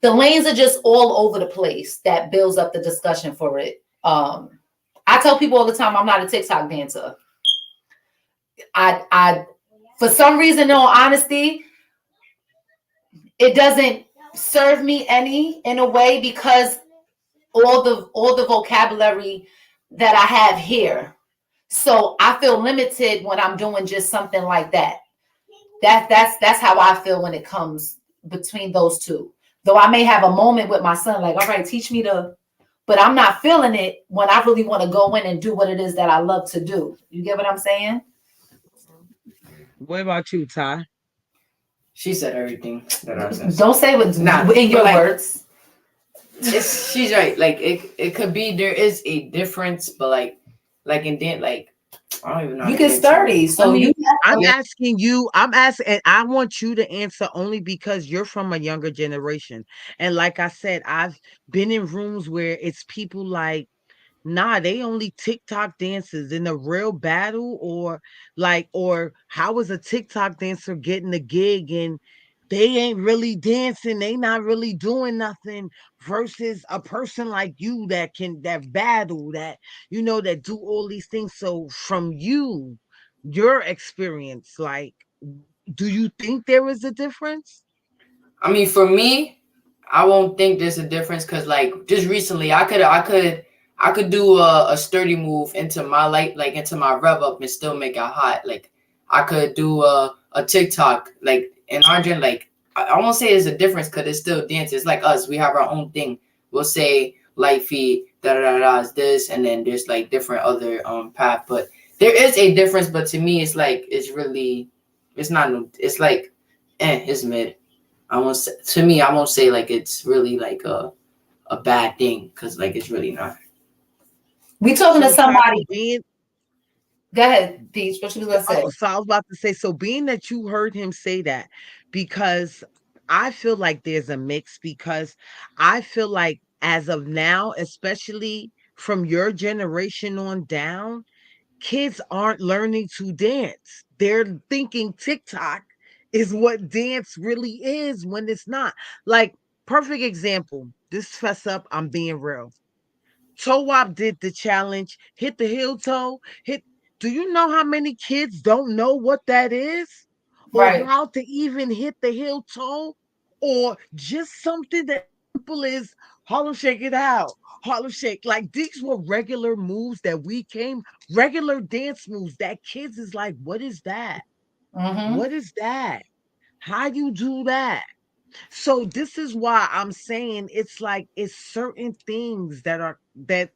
the lanes are just all over the place. That builds up the discussion for it. I tell people all the time, I'm not a TikTok dancer. I for some reason, in all honesty, it doesn't serve me any in a way, because all the vocabulary that I have here. So I feel limited when I'm doing just something like that. That's how I feel when it comes between those two. Though I may have a moment with my son, like, all right, teach me to, but I'm not feeling it when I really want to go in and do what it is that I love to do. You get what I'm saying? What about you, Ty? She said everything that I said. Don't say what in your words. She's right. Like it could be there is a difference, but like in then like I don't even know. You get sturdy, so I'm asking you. I'm asking, and I want you to answer only because you're from a younger generation. And like I said, I've been in rooms where it's people like, nah, they only TikTok dancers in a real battle, or how is a TikTok dancer getting a gig and they ain't really dancing, they not really doing nothing versus a person like you that battle, that do all these things. So from your experience, like, do you think there is a difference? I mean, for me, I won't think there's a difference because like just recently I could do a sturdy move into my like into my rev up and still make it hot. Like I could do a TikTok like in our gen like I won't say there's a difference because it's still dance. It's like us. We have our own thing. We'll say light feet, da da da da is this, and then there's like different other path. But there is a difference. But to me, it's like it's not. It's like it's mid. I won't say like it's really like a bad thing because like it's really not. We talking to somebody. Being, Go ahead, Peach. What you was gonna say? so I was about to say, so being that you heard him say that, because I feel like there's a mix, because I feel like as of now, especially from your generation on down, kids aren't learning to dance. They're thinking TikTok is what dance really is when it's not. Like, perfect example. This fess up, I'm being real. Toe Wop did the challenge, hit the heel toe, hit. Do you know how many kids don't know what that is? Or Right. how to even hit the heel toe? Or just something that simple as Harlem Shake it out. Harlem Shake. Like, these were regular moves that regular dance moves that kids is like, what is that? Mm-hmm. What is that? How you do that? So this is why I'm saying it's like it's certain things that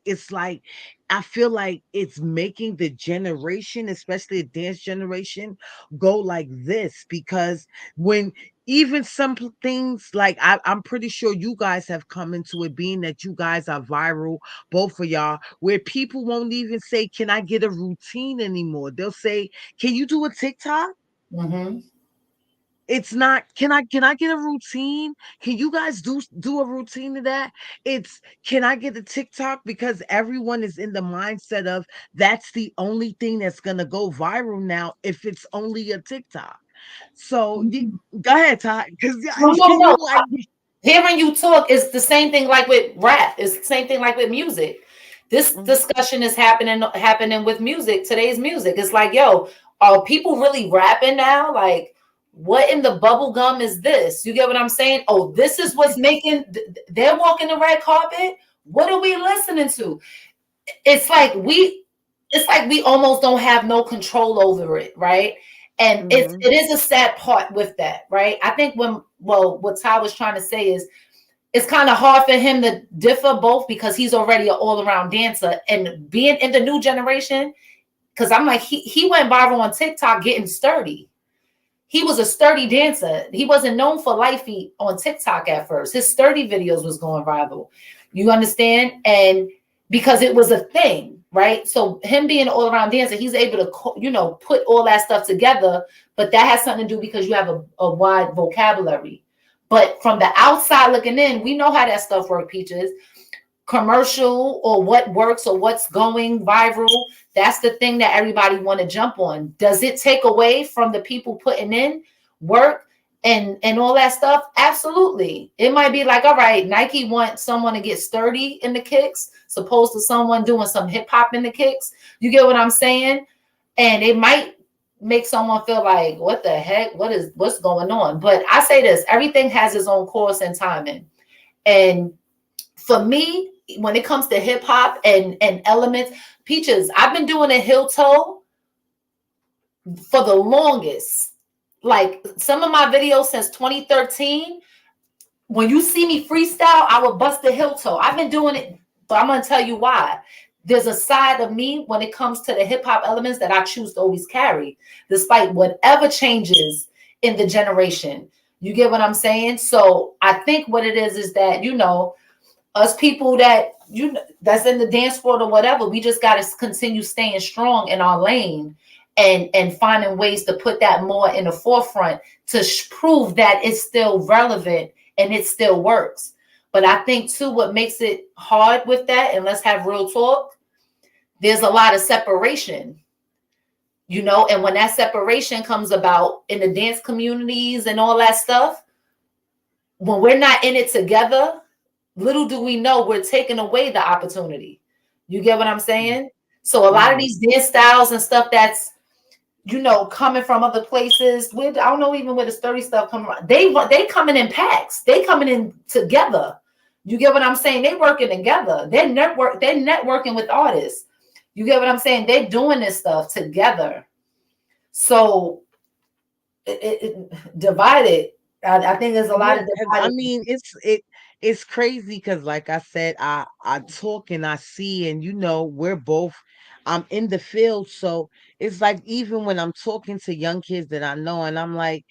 it's like I feel like it's making the generation, especially the dance generation, go like this, because when even some things like I'm pretty sure you guys have come into it, being that you guys are viral, both of y'all, where people won't even say, "Can I get a routine anymore?" They'll say, "Can you do a TikTok?" Mm-hmm. It's not, can I get a routine? Can you guys do a routine of that? It's, can I get a TikTok? Because everyone is in the mindset of that's the only thing that's gonna go viral now if it's only a TikTok. So go ahead, Todd. Because No, no, you no. like, Hearing you talk is the same thing like with rap. It's the same thing like with music. This discussion is happening with music. Today's music. It's like, yo, are people really rapping now? Like, what in the bubble gum is this? You get what I'm saying? Oh, this is what's making. They're walking the red carpet. What are we listening to? It's like we almost don't have no control over it, right? And it is a sad part with that, right? I think what Ty was trying to say is it's kind of hard for him to differ both because he's already an all-around dancer, and being in the new generation, because I'm like, he went viral on TikTok getting sturdy. He was a sturdy dancer. He wasn't known for light feet on TikTok at first. His sturdy videos was going viral. You understand? And because it was a thing, right? So him being an all-around dancer, he's able to, put all that stuff together. But that has something to do because you have a wide vocabulary. But from the outside looking in, we know how that stuff works, Peaches. commercial or what works or what's going viral. That's the thing that everybody want to jump on. Does it take away from the people putting in work and all that stuff? Absolutely. It might be like, all right, Nike wants someone to get sturdy in the kicks, supposed to someone doing some hip hop in the kicks. You get what I'm saying? And it might make someone feel like, what the heck? What's going on? But I say this, everything has its own course and timing. And for me, when it comes to hip hop and elements, Peaches, I've been doing a heel toe for the longest. Like some of my videos since 2013, when you see me freestyle, I would bust the heel toe. I've been doing it, but I'm gonna tell you why. There's a side of me when it comes to the hip hop elements that I choose to always carry, despite whatever changes in the generation. You get what I'm saying? So I think what it is that, you know, us people that that's in the dance world or whatever, we just got to continue staying strong in our lane and finding ways to put that more in the forefront to prove that it's still relevant and it still works. But I think too, what makes it hard with that, and let's have real talk, there's a lot of separation, you know, and when that separation comes about in the dance communities and all that stuff, when we're not in it together, little do we know we're taking away the opportunity. You get what I'm saying? So a lot of these dance styles and stuff that's, you know, coming from other places, with I don't know even where the sturdy stuff coming from. They coming in packs. They coming in together. You get what I'm saying? They working together. They're networking with artists. You get what I'm saying? They're doing this stuff together. So it divided. I think there's a lot of divided. I mean, it's crazy because, like I said, I talk and I see, and you know, we're both. I'm in the field, so it's like even when I'm talking to young kids that I know, and I'm like,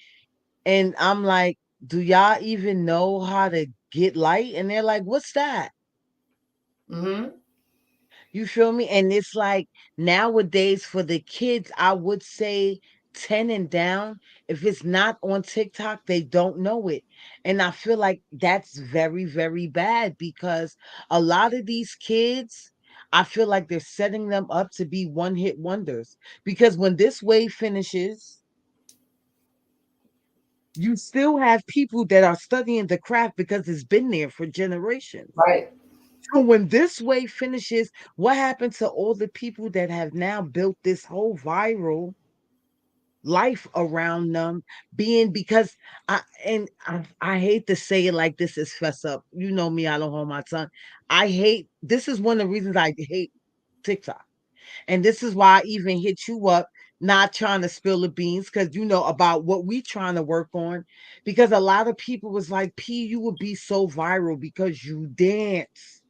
do y'all even know how to get light? And they're like, what's that? Mm-hmm. You feel me? And it's like nowadays for the kids, I would say 10 and down, if it's not on TikTok, they don't know it. And I feel like that's very, very bad because a lot of these kids, I feel like they're setting them up to be one hit wonders. Because when this wave finishes, you still have people that are studying the craft because it's been there for generations. Right. So when this wave finishes, what happened to all the people that have now built this whole viral life around them being because I hate to say it like this is fess up. You know me, I don't hold my tongue. I hate this is one of the reasons I hate TikTok. And this is why I even hit you up, not trying to spill the beans, because you know about what we trying to work on. Because a lot of people was like, P, you would be so viral because you dance.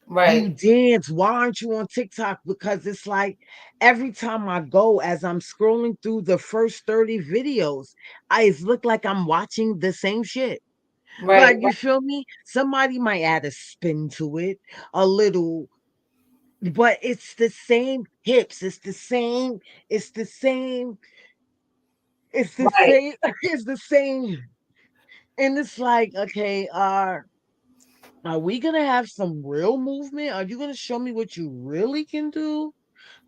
You Right. dance. Why aren't you on TikTok? Because it's like every time I go, as I'm scrolling through the first 30 videos, I look like I'm watching the same shit. Like, Right. you feel me? Somebody might add a spin to it, a little, but it's the same hips. It's the same, it's the Right. same, it's the same. And it's like, okay, are we gonna have some real movement? Are you gonna show me what you really can do?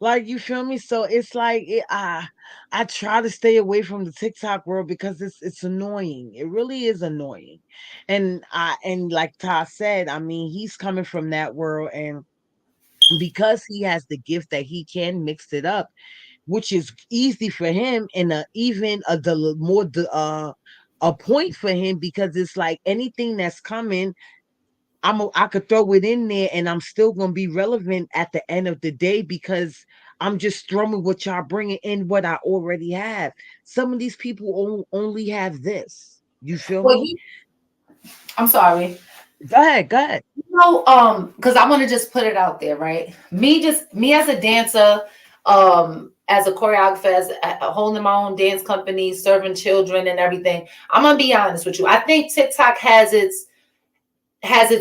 Like, you feel me? So it's like I try to stay away from the TikTok world because it's annoying. It really is annoying. And like Ta said, I mean, he's coming from that world, and because he has the gift that he can mix it up, which is easy for him, and even a point for him, because it's like anything that's coming, I could throw it in there and I'm still gonna be relevant at the end of the day because I'm just throwing what y'all bringing in what I already have. Some of these people only have this. You feel Well, me? I'm sorry. Go ahead, go ahead. You know, because I want to just put it out there, right? Me as a dancer, as a choreographer, as holding my own dance company, serving children and everything. I'm gonna be honest with you. I think TikTok has its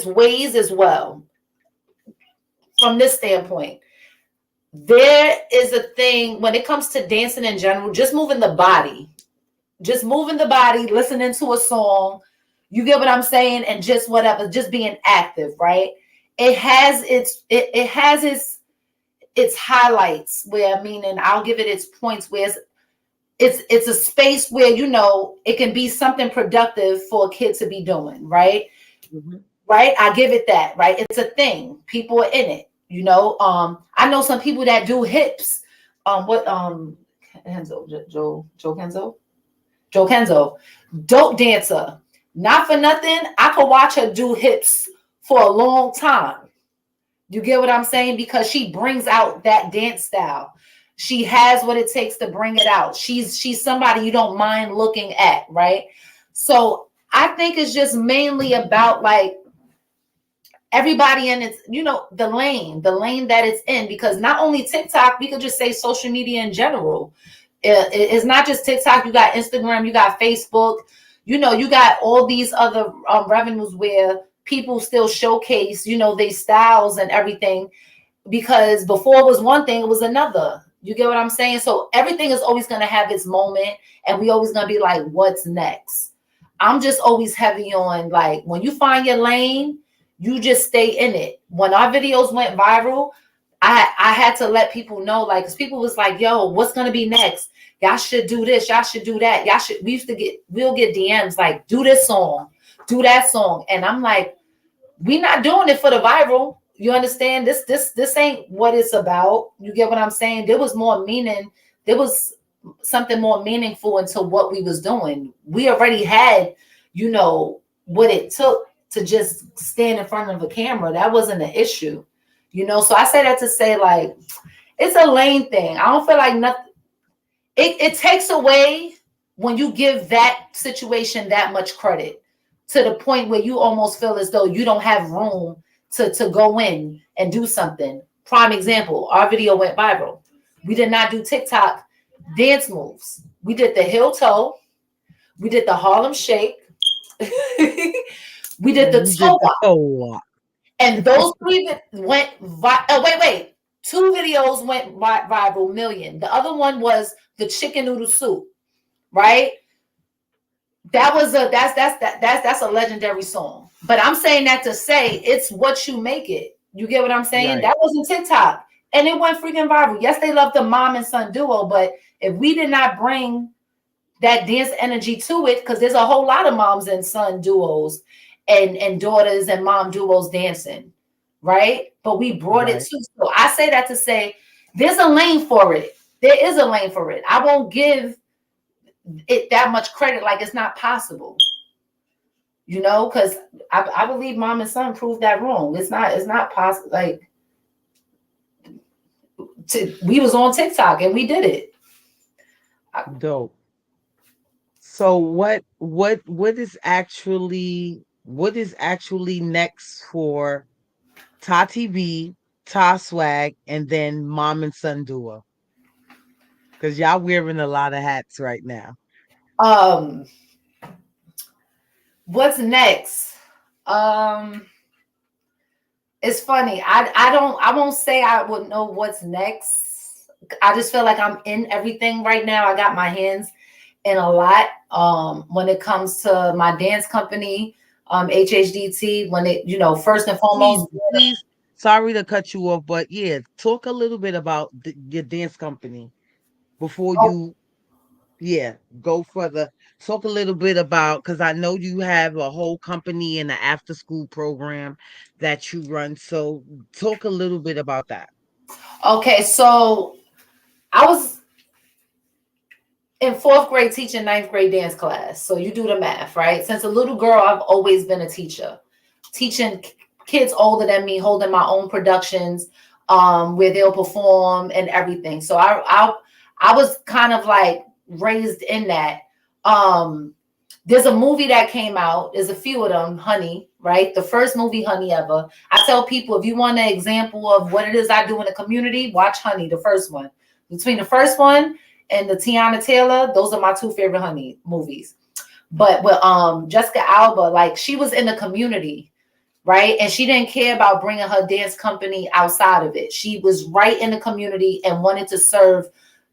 ways as well. From this standpoint, there is a thing when it comes to dancing in general, just moving the body, listening to a song. You get what I'm saying? And just whatever, just being active, right? it has its highlights where, I mean, and I'll give it its points where it's a space where, you know, it can be something productive for a kid to be doing, right? Mm-hmm. Right? I give it that, right? It's a thing. People are in it, you know. I know some people that do hips. What Kenzo, Joe Kenzo? Joe Kenzo, dope dancer. Not for nothing, I could watch her do hips for a long time. You get what I'm saying? Because she brings out that dance style. She has what it takes to bring it out. She's somebody you don't mind looking at, right? So I think it's just mainly about like everybody in its, you know, the lane that it's in. Because not only TikTok, we could just say social media in general. It's not just TikTok. You got Instagram, you got Facebook, you know, you got all these other revenues where people still showcase, you know, their styles and everything. Because before it was one thing, it was another. You get what I'm saying? So everything is always going to have its moment, and we always going to be like, what's next? I'm just always heavy on like, when you find your lane, you just stay in it. When our videos went viral, I had to let people know, like, because people was like, yo, what's gonna be next? Y'all should do this, y'all should do that. Y'all should, we'll get DMs like, do this song, do that song. And I'm like, we not doing it for the viral. You understand? This ain't what it's about. You get what I'm saying? There was more meaning, there was something more meaningful into what we was doing. We already had, you know, what it took to just stand in front of a camera. That wasn't an issue. You know, so I say that to say, like, it's a lane thing. I don't feel like nothing. It takes away when you give that situation that much credit to the point where you almost feel as though you don't have room to go in and do something. Prime example, our video went viral. We did not do TikTok dance moves. We did the heel toe. We did the Harlem Shake. We did the You did toe the walk. co-op. And those three went oh, wait. Two videos went viral million. The other one was the chicken noodle soup, right? That was that's a legendary song. But I'm saying that to say it's what you make it. You get what I'm saying? Right. That wasn't TikTok. And it went freaking viral. Yes, they love the mom and son duo, but if we did not bring that dance energy to it, because there's a whole lot of moms and son duos and daughters and mom duos dancing, right? But we brought it Right. to. So I say that to say there's a lane for it. There is a lane for it. I won't give it that much credit like it's not possible. You know, because I believe mom and son proved that wrong. It's not possible. Like we was on TikTok and we did it. Dope. So what is actually next for Tati B, Ta Swag, and then Mom and Son Duo? Because y'all wearing a lot of hats right now. Um, what's next? It's funny. I won't say I would know what's next. I just feel like I'm in everything right now. I got my hands in a lot. When it comes to my dance company, HHDT, when it, you know, first and Please, foremost. please, sorry to cut you off, but yeah, talk a little bit about your dance company before Oh, you, yeah, go further. Talk a little bit about, because I know you have a whole company and an after school program that you run. So talk a little bit about that. okay, so I was in fourth grade teaching ninth grade dance class. So you do the math, right? Since a little girl, I've always been a teacher, teaching kids older than me, holding my own productions, where they'll perform and everything. So I was kind of like raised in that. There's a movie that came out. There's a few of them, Honey, right? The first movie, Honey, ever. I tell people, if you want an example of what it is I do in the community, watch Honey, the first one. Between the first one and the Tiana Taylor, those are my two favorite Honey movies. But with Jessica Alba, like, she was in the community, right? And she didn't care about bringing her dance company outside of it. She was right in the community and wanted to serve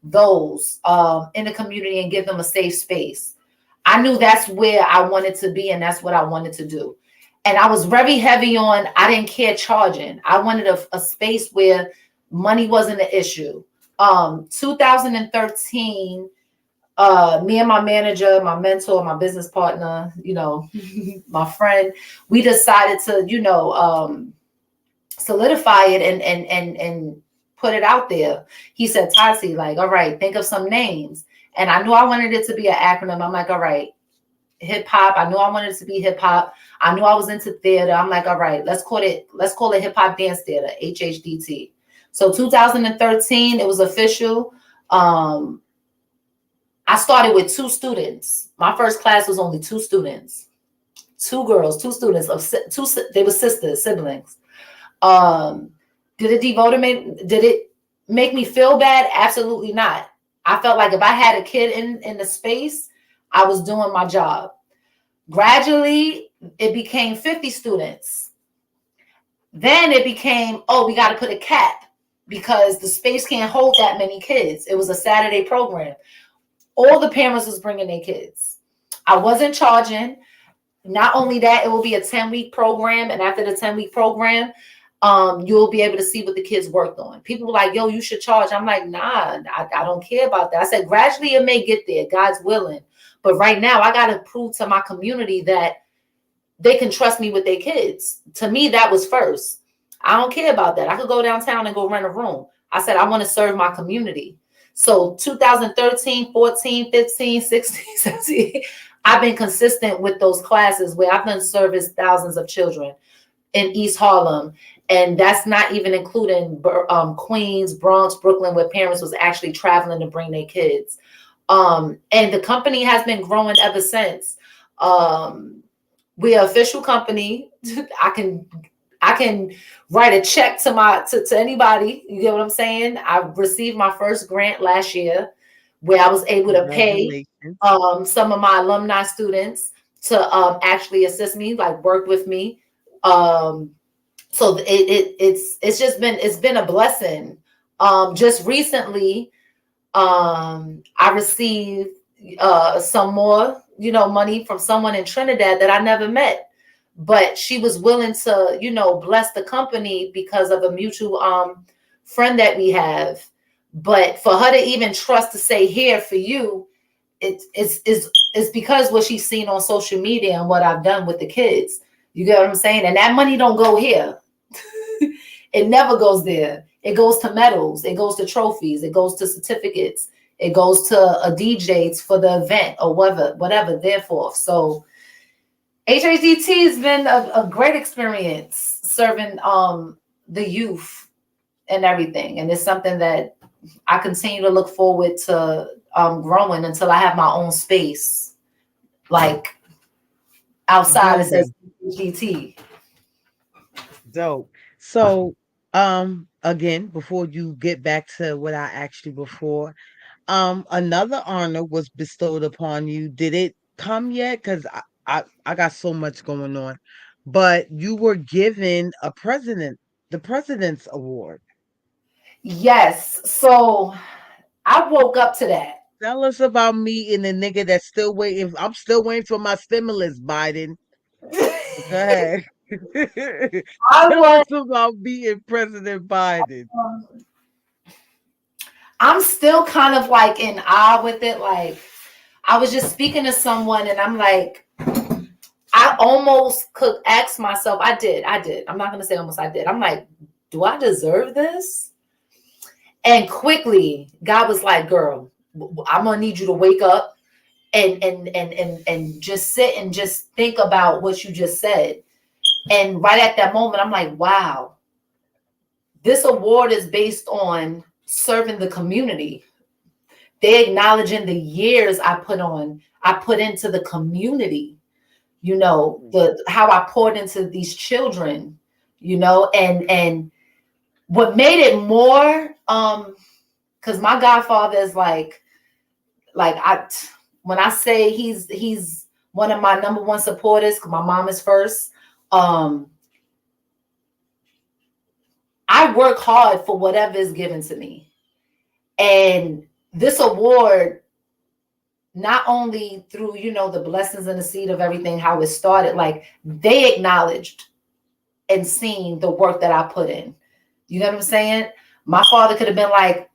those in the community and give them a safe space. I knew that's where I wanted to be, and that's what I wanted to do. And I was very heavy on, I didn't care charging. I wanted a space where money wasn't an issue. 2013, me and my manager, my mentor, my business partner, my friend, we decided to, solidify it and put it out there. He said, Tati, like, all right, think of some names. And I knew I wanted it to be an acronym. I'm like, all right, hip hop. I knew I wanted it to be hip hop. I knew I was into theater. I'm like, all right, let's call it hip hop dance theater, HHDT. So 2013, it was official. I started with 2 students. My first class was only 2 students, 2 girls, 2 students they were sisters, siblings. Did it make me feel bad? Absolutely not. I felt like if I had a kid in the space, I was doing my job. Gradually, it became 50 students. Then it became, we got to put a cap because the space can't hold that many kids. It was a Saturday program. All the parents was bringing their kids. I wasn't charging. Not only that, it will be a 10-week program. And after the 10-week program, you'll be able to see what the kids worked on. People were like, yo, you should charge. I'm like, nah, I don't care about that. I said, gradually it may get there, God's willing. But right now I got to prove to my community that they can trust me with their kids. To me, that was first. I don't care about that. I could go downtown and go rent a room. I said, I want to serve my community. So 2013, 14, 15, 16, 17, I've been consistent with those classes where I've done service thousands of children in East Harlem. And that's not even including Queens, Bronx, Brooklyn, where parents was actually traveling to bring their kids. And the company has been growing ever since. We're an official company. I can write a check to anybody. You get what I'm saying? I received my first grant last year where I was able to pay some of my alumni students to actually assist me, like work with me. So it's been a blessing. Just recently, I received some more, money from someone in Trinidad that I never met, but she was willing to, bless the company because of a mutual friend that we have. But for her to even trust to say, here for you, it's because what she's seen on social media and what I've done with the kids. You get what I'm saying? And that money don't go here. It never goes there. It goes to medals. It goes to trophies. It goes to certificates. It goes to a DJs for the event or whatever, therefore. So HHDT has been a great experience serving the youth and everything. And it's something that I continue to look forward to growing until I have my own space, like outside. It says HHDT. Dope. So, again, before you get back to what I asked you before, another honor was bestowed upon you. Did it come yet? Because I got so much going on. But you were given the president's award. Yes. So I woke up to that. Tell us about me and the nigga that's still waiting. I'm still waiting for my stimulus, Biden. Go ahead. Tell us about me and President Biden. I'm still kind of like in awe with it. Like, I was just speaking to someone and I'm like, I almost could ask myself, I did. I'm not going to say almost, I did. I'm like, do I deserve this? And quickly, God was like, girl, I'm going to need you to wake up and just sit and just think about what you just said. And right at that moment, I'm like, wow, this award is based on serving the community. They're acknowledging the years I put into the community, how I poured into these children, and what made it more, because my godfather is when I say he's one of my number one supporters, because my mom is first. I work hard for whatever is given to me. And this award not only through, the blessings and the seed of everything, how it started, like they acknowledged and seen the work that I put in. You know what I'm saying? My father could have been like,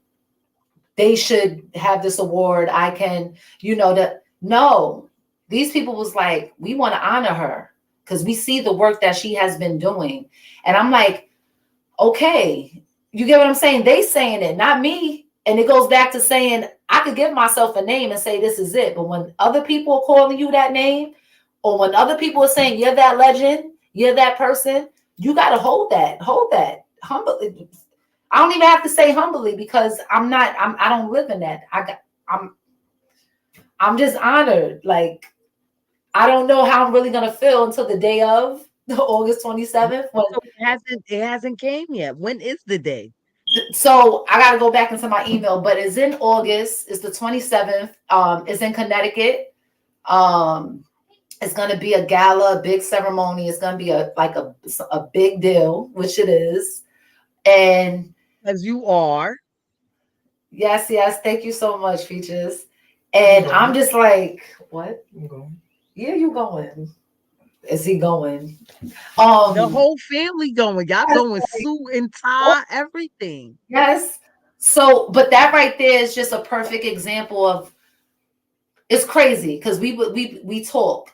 they should have this award. I can, that no, these people was like, we want to honor her because we see the work that she has been doing. And I'm like, okay, you get what I'm saying? They saying it, not me. And it goes back to saying I could give myself a name and say this is it. But when other people are calling you that name, or when other people are saying you're that legend, you're that person, you got to hold that humbly. I don't even have to say humbly because I don't live in that. I'm I'm just honored. Like I don't know how I'm really gonna feel until the day of August 27th. When So it hasn't came yet. When is the day? so I gotta go back into my email, but it's in August. It's the 27th. It's in Connecticut. Um, it's gonna be a gala, a big ceremony. It's gonna be a big deal, which it is. And As you are. yes, yes, thank you so much, Peaches. And I'm just like, what? I'm going. Yeah, you going? Is he going? The Um, whole family going. Y'all yes, going like, suit and what? tie, everything. Yes. So, but that right there is just a perfect example of it's crazy because we talk.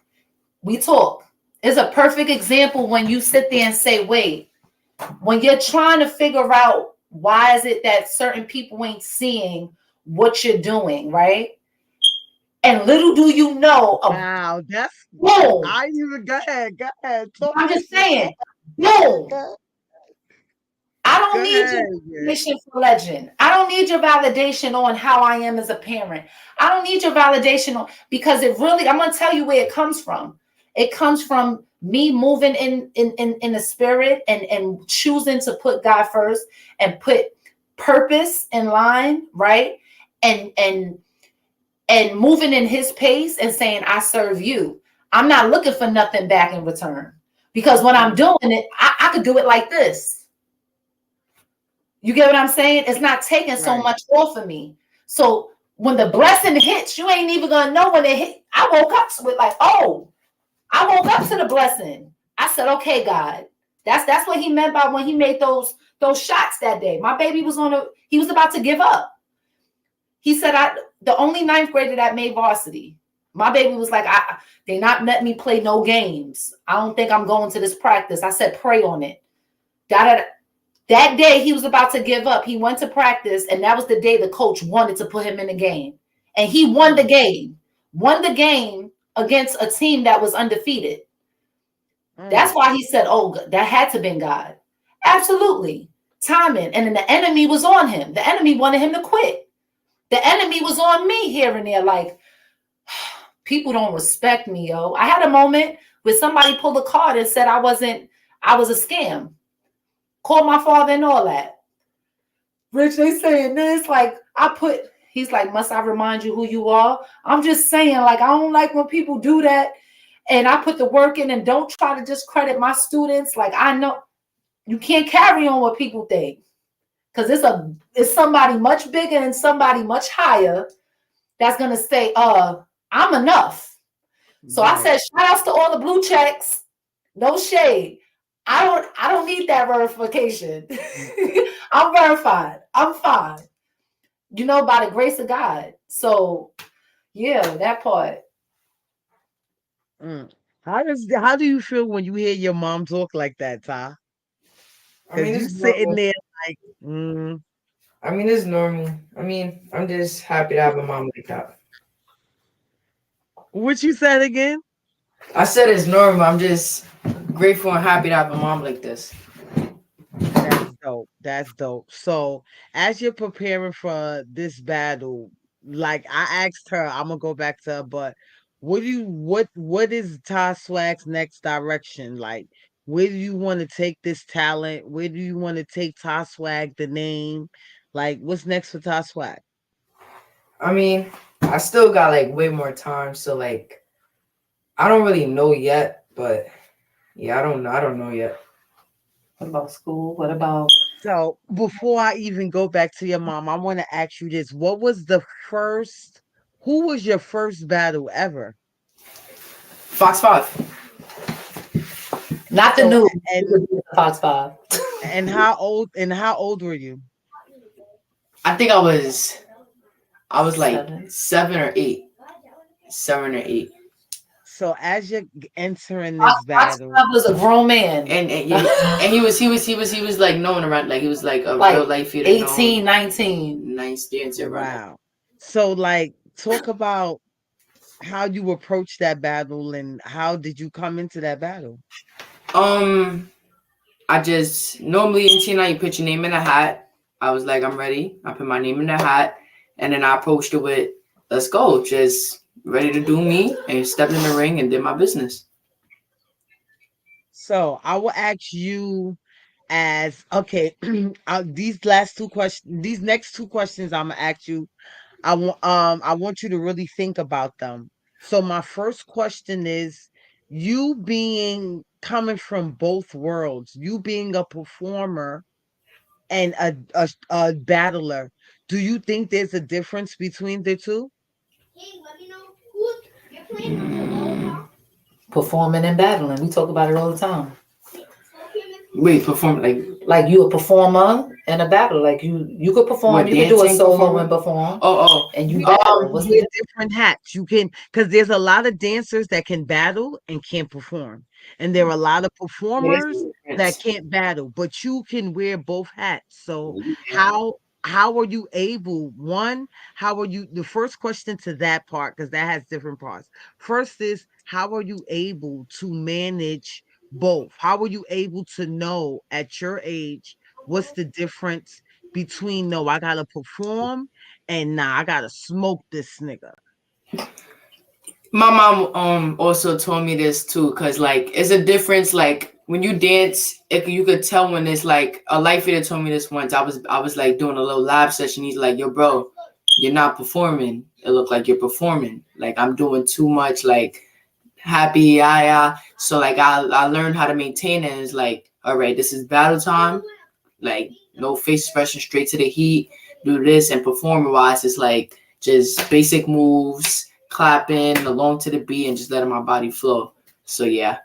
It's a perfect example when you sit there and say, wait, when you're trying to figure out why is it that certain people ain't seeing what you're doing, right? And little do you know, a Wow, that's boom. I even go ahead, go ahead, talk I'm your just shit. saying, boom. Go, I go don't need ahead, your yeah. validation for legend. I don't need your validation on how I am as a parent. I don't need your validation on because it really, I'm gonna tell you where it comes from. It comes from me moving in the spirit and choosing to put God first and put purpose in line, right? And moving in his pace and saying, I serve you. I'm not looking for nothing back in return. Because when I'm Mm, doing it, I could do it like this. You get what I'm saying? It's not taking so right. much off of me. So when the blessing hits, you ain't even gonna know when it hit. I woke up with like, oh, I woke up to the blessing. I said, okay, God. That's what he meant by when he made those shots that day. My baby was he was about to give up. He said, the only ninth grader that made varsity. My baby was like, they not let me play no games. I don't think I'm going to this practice. I said, pray on it. That day he was about to give up. He went to practice, and that was the day the coach wanted to put him in the game. And he won the Mm, game. Won the game against a team that was undefeated. That's mm. why he said, oh, that had to have been God. Absolutely. Timing. And then the enemy was on him. The enemy wanted him to quit. The enemy was on me here and there. Like, people don't respect me, yo. I had a moment where somebody pulled a card and said I was a scam. Called my father and all that. Rich, they saying this, like he's like, must I remind you who you are? I'm just saying, like, I don't like when people do that. And I put the work in and don't try to discredit my students. Like, I know you can't carry on what people think. Because it's somebody much bigger and somebody much higher that's gonna say, I'm enough. So I Right. said, shout outs to all the blue checks. No shade. I don't need that verification. I'm verified. I'm fine. By the grace of God. So yeah, that part. Mm. How do you feel when you hear your mom talk like that, Ty? I Because mean, you it's sitting normal. there like, mm, I mean, it's normal. I mean, I'm just happy to have a mom like that. what you said again? I said it's normal. I'm just grateful and happy to have a mom like this. That's dope. That's dope. So, as you're preparing for this battle, like I asked her, I'm gonna go back to her, but what is Ty Swag's next direction? Like, where do you want to take this talent? Where do you want to take Ty Swag, the name? Like, what's next for Ty Swag? I mean, I still got like way more time, so like I don't really know yet, but yeah, I don't know. I don't know yet. What about school? What about So, before I even go back to your mom, I want to ask you this: what was the first Who was your first battle ever? Fox 5. Not the So new and Fox 5. how old were you? I think I was like 7. 7 or 8. 7 or 8. So as you're entering Fox this Fox battle, 5 was a grown man. And yeah, and he was like known around, like he was like a Like real life eater, 18, known 19. nice dancer around that. wow. So like talk about how you approached that battle and how did you come into that battle? Um, I just normally in TNI you put your name in a hat. I was like, I'm ready. I put my name in the hat, and then I approached it with, "Let's go," just ready to do me, and stepped in the ring and did my business. So I will ask you as okay, these next two questions I'm gonna ask you. I want you to really think about them. So my first question is you being coming from both worlds, you being a performer and a battler. Do you think there's a difference between the two? Performing and battling. We talk about it all the time. Wait, perform Like you a performer and a battler. Like you could perform, what, you could do a dancing solo performer? and perform, Oh, and you Yeah, battle. you What's the wear difference? different hats. You can because there's a lot of dancers that can battle and can't perform. And there are a lot of yeah, that's performers the that difference. can't battle, but you can wear both hats. So Yeah. how are you able, one, how are you the first question to that part, because that has different parts. First is how are you able to manage both? How are you able to know at your age what's the difference between no, I gotta perform and nah, I gotta smoke this nigga. My mom also told me this too, cause like it's a difference. Like when you dance, you could tell when it's like a life leader told me this once. I was like doing a little live session. He's like, "Yo, bro, you're not performing. It looked like you're performing. Like I'm doing too much. Like happy, yeah, yeah." So like I learned how to maintain it. It's like, all right, this is battle time. Like no face expression, straight to the heat. Do this, and performing wise, it's like just basic moves, clapping along to the beat, and just letting my body flow. So yeah.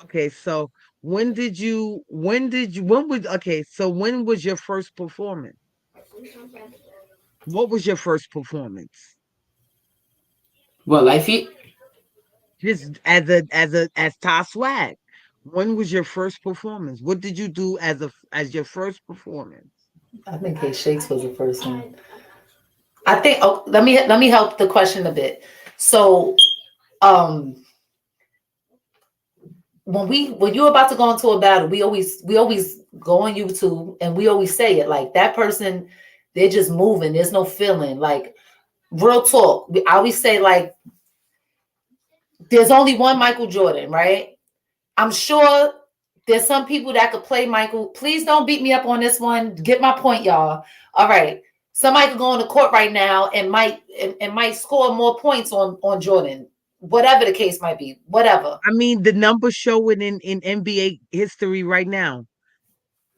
Okay, so when was your first performance? What was your first performance? Well, life feet. Just as Ty Swag. When was your first performance? What did you do as your first performance? I think K Shakes was the first one. I think. Oh, let me help the question a bit. So, um, when you're about to go into a battle, we always go on YouTube and we always say it like that person, they're just moving. There's no feeling. Like real talk. I always say like there's only one Michael Jordan, right? I'm sure there's some people that could play Michael. Please don't beat me up on this one. Get my point, y'all. All right. Somebody could go on the court right now and might score more points on Jordan. Whatever the case might be. Whatever. I mean, the numbers showing in NBA history right now.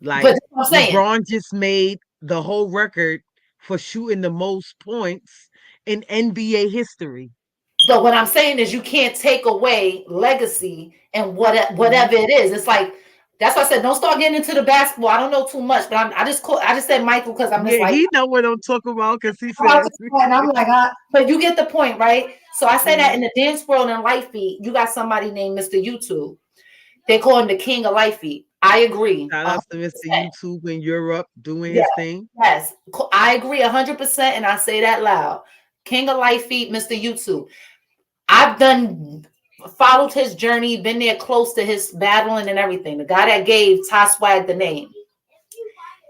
But Like that's what I'm saying. LeBron just made the whole record for shooting the most points in NBA history. But what I'm saying is you can't take away legacy and Mhm. whatever it is. It's like that's why I said don't start getting into the basketball. I don't know too much, but I just said Michael because I'm just Yeah, like he know what I'm talking about because he I'm said, like, but you get the point, right? So I say that in Mhm. the dance world and life beat, you got somebody named Mr. YouTube. They call him the king of life beat. I agree. Shout outs to Mr. 100%. YouTube in Europe doing Yeah, his thing. yes. I agree 100%. And I say that loud. King of life beat, Mr. YouTube. I've done followed his journey, been there close to his battling and everything. The guy that gave Ty Swag the name.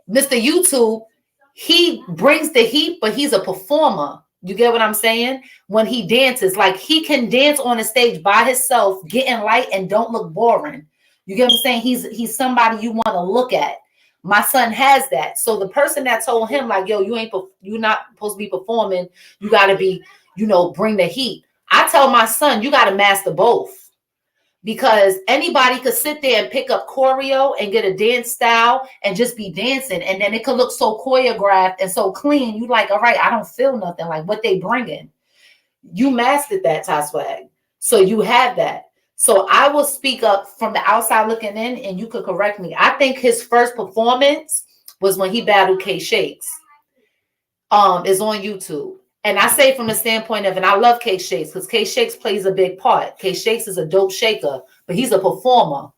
Mr. YouTube, he brings the heat, but he's a performer. You get what I'm saying? When he dances, like he can dance on the stage by himself, getting light and don't look boring. You get what I'm saying? He's somebody you want to look at. My son has that. So the person that told him, like, yo, you're not supposed to be performing, you gotta be, bring the heat. I tell my son, you gotta master both. because anybody could sit there and pick up choreo and get a dance style and just be dancing, and then it could look so choreographed and so clean. You like, all right, I don't feel nothing like what they bringing. You mastered that, Ty Swag, so you have that. So I will speak up from the outside looking in, and you could correct me. I think his first performance was when he battled K Shakes. Is on YouTube. And I say from the standpoint of, and I love K Shakes because K Shakes plays a big part. K Shakes is a dope shaker, but he's a performer.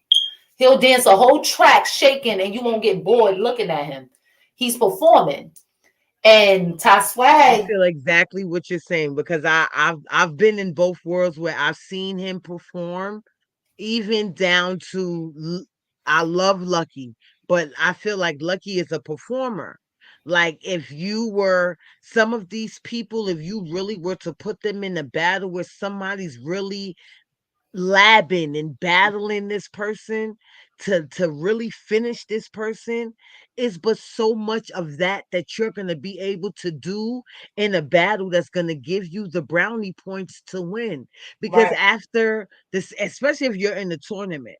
He'll dance a whole track shaking and you won't get bored looking at him. He's performing. And Ty I Swag, feel exactly what you're saying because I've been in both worlds where I've seen him perform, even down to I love Lucky, but I feel like Lucky is a performer. Like if you were some of these people, if you really were to put them in a battle where somebody's really labbing and battling this person to really finish this person, is but so much of that you're going to be able to do in a battle that's going to give you the brownie points to win. Because right, after this, especially if you're in the tournament,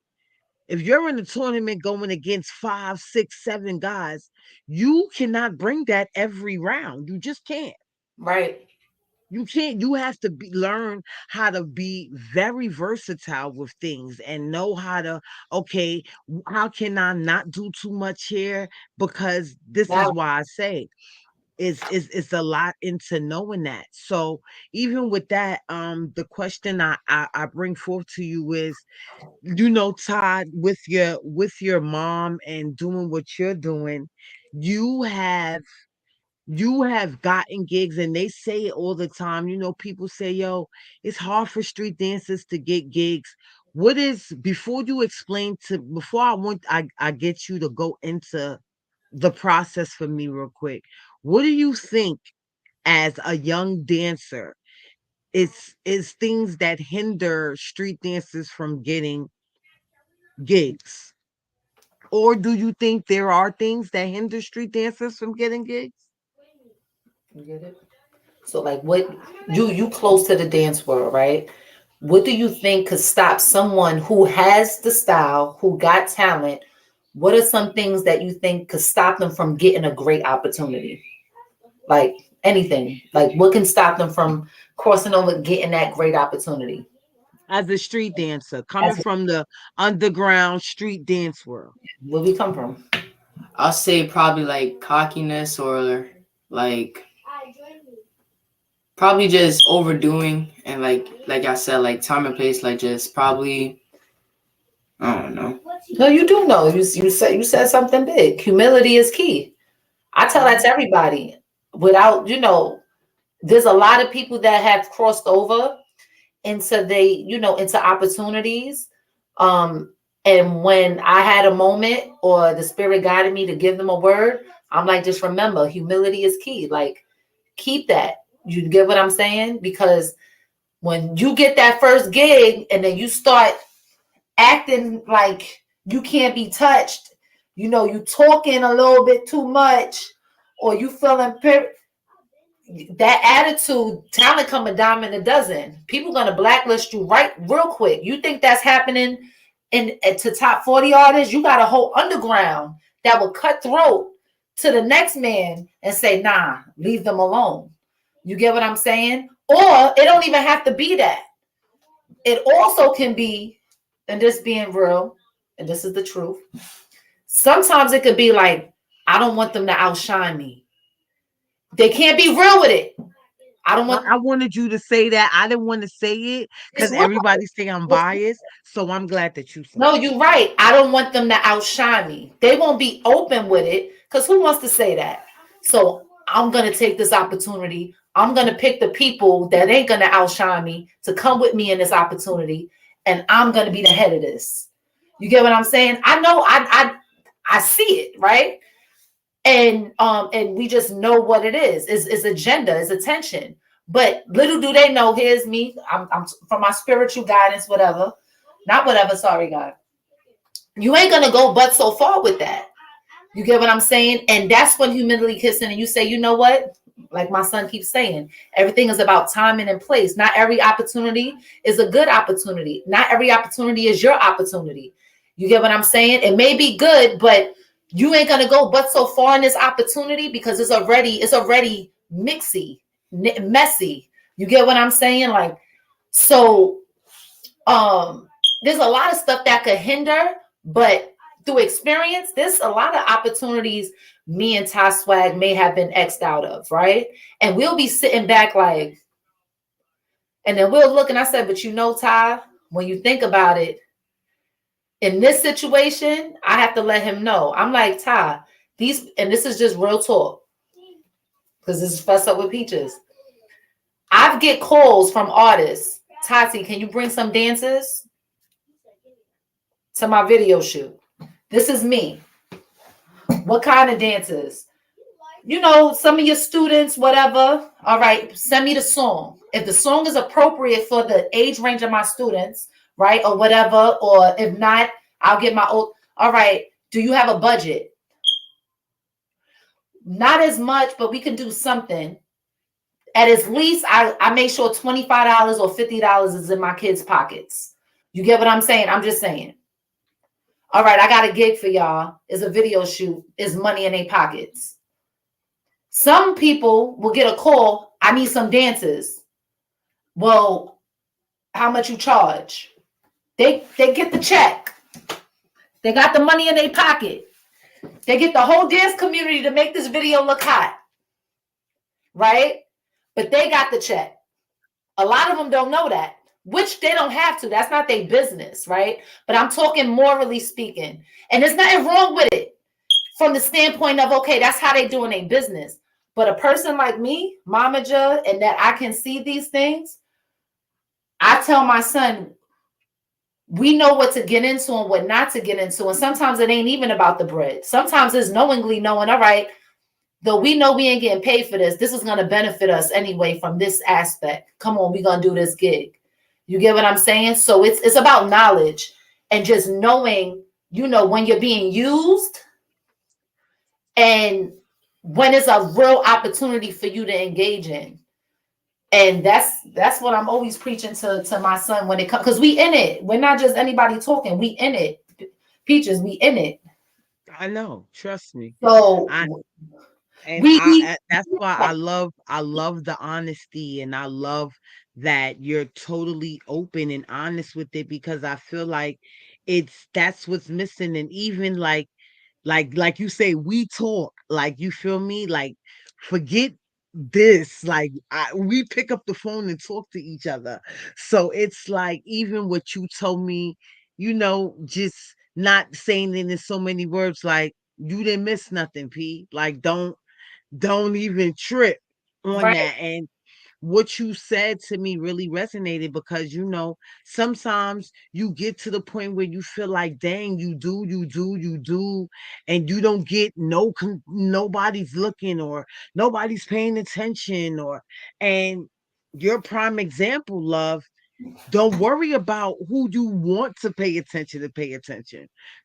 if you're in the tournament going against 5, 6, 7 guys, you cannot bring that every round. You just can't. right, You can't. You have to learn how to be very versatile with things and know how to, okay, how can I not do too much here? Because this is that, why I say it's a lot into knowing that. So even with that, the question I bring forth to you is, Todd, with your mom and doing what you're doing, you have you have gotten gigs, and they say it all the time. People say, yo, it's hard for street dancers to get gigs. What is, before you explain to, before I get you to go into the process for me real quick, what do you think as a young dancer is things that hinder street dancers from getting gigs? Or do you think there are things that hinder street dancers from getting gigs? you get it? So like what you close to the dance world, right? What do you think could stop someone who has the style, who got talent? What are some things that you think could stop them from getting a great opportunity? Like anything. Like what can stop them from crossing over, getting that great opportunity? As a street dancer coming That's from the underground street dance world? where we come from. I'll say probably like cockiness or like probably just overdoing and like I said, like time and place, like just probably I don't know. No, you do know. You said something big. Humility is key. I tell that to everybody. Without, there's a lot of people that have crossed over into opportunities. And when I had a moment or the spirit guided me to give them a word, I'm like, just remember, humility is key. Like, keep that. You get what I'm saying? Because when you get that first gig and then you start acting like you can't be touched, you talking a little bit too much, or you feeling that attitude, talent come a dime in a dozen. People gonna blacklist you right real quick. You think that's happening to top 40 artists? You got a whole underground that will cut throat to the next man and say, nah, leave them alone. You get what I'm saying? Or it don't even have to be that. It also can be, and this being real, and this is the truth. Sometimes it could be like, I don't want them to outshine me. They can't be real with it. I don't want. I wanted you to say that. I didn't want to say it It's because real. everybody say I'm biased. So I'm glad that you said No, it. you're right. I don't want them to outshine me. They won't be open with it because who wants to say that? So I'm gonna take this opportunity. I'm gonna pick the people that ain't gonna outshine me to come with me in this opportunity, and I'm gonna be the head of this. You get what I'm saying? I know. I see it, right? And we just know what it is. It's agenda, it's attention. But little do they know, here's me. I'm from my spiritual guidance, whatever. Not whatever, sorry, God. You ain't gonna go but so far with that. You get what I'm saying? And that's when humility kicks in and you say, you know what? like my son keeps saying, everything is about timing and place. Not every opportunity is a good opportunity. Not every opportunity is your opportunity. You get what I'm saying? It may be good, but you ain't gonna go but so far in this opportunity because it's already messy. You get what I'm saying? Like, so there's a lot of stuff that could hinder, but through experience, there's a lot of opportunities me and Ty Swag may have been X'd out of, right? And we'll be sitting back like, and then we'll look, and I said, but you know, Ty, when you think about it, in this situation, I have to let him know. I'm like, Ty, and this is just real talk, because this is Fess Up with Peaches. I get calls from artists. Tati, can you bring some dancers to my video shoot? This is me. What kind of dances? You know, some of your students, whatever. All right, send me the song. If the song is appropriate for the age range of my students, right, or whatever, or if not, I'll get my old. All right, do you have a budget? Not as much, but we can do something. At least I make sure $25 or $50 is in my kids' pockets. You get what I'm saying? I'm just saying. All right, I got a gig for y'all. It's a video shoot. It's money in their pockets. Some people will get a call. I need some dancers. Well, how much you charge? They get the check. They got the money in their pocket. They get the whole dance community to make this video look hot. Right? But they got the check. A lot of them don't know that, which they don't have to. That's not their business, right? But I'm talking morally speaking. And there's nothing wrong with it from the standpoint of, okay, that's how they doing their business. But a person like me, momager, and that I can see these things, I tell my son, we know what to get into and what not to get into. And sometimes it ain't even about the bread. Sometimes it's knowingly knowing, all right, though we know we ain't getting paid for this, this is going to benefit us anyway from this aspect. Come on, we're going to do this gig. You get what I'm saying? So it's about knowledge and just knowing, you know, when you're being used and when it's a real opportunity for you to engage in. And that's what I'm always preaching to my son when it comes, because we in it. We're not just anybody talking. We in it. Peaches, we in it. I know. Trust me. So That's why I love the honesty, and I love that you're totally open and honest with it, because I feel like that's what's missing. And even like you say, we talk, like, you feel me, like, forget this, like, we pick up the phone and talk to each other. So it's like, even what you told me, just not saying it in so many words, like, you didn't miss nothing, P. Like, don't even trip on right, that. And what you said to me really resonated, because sometimes you get to the point where you feel like, dang, you do, and you don't get nobody's looking, or nobody's paying attention, and your prime example, love. Don't worry about who you want to pay attention,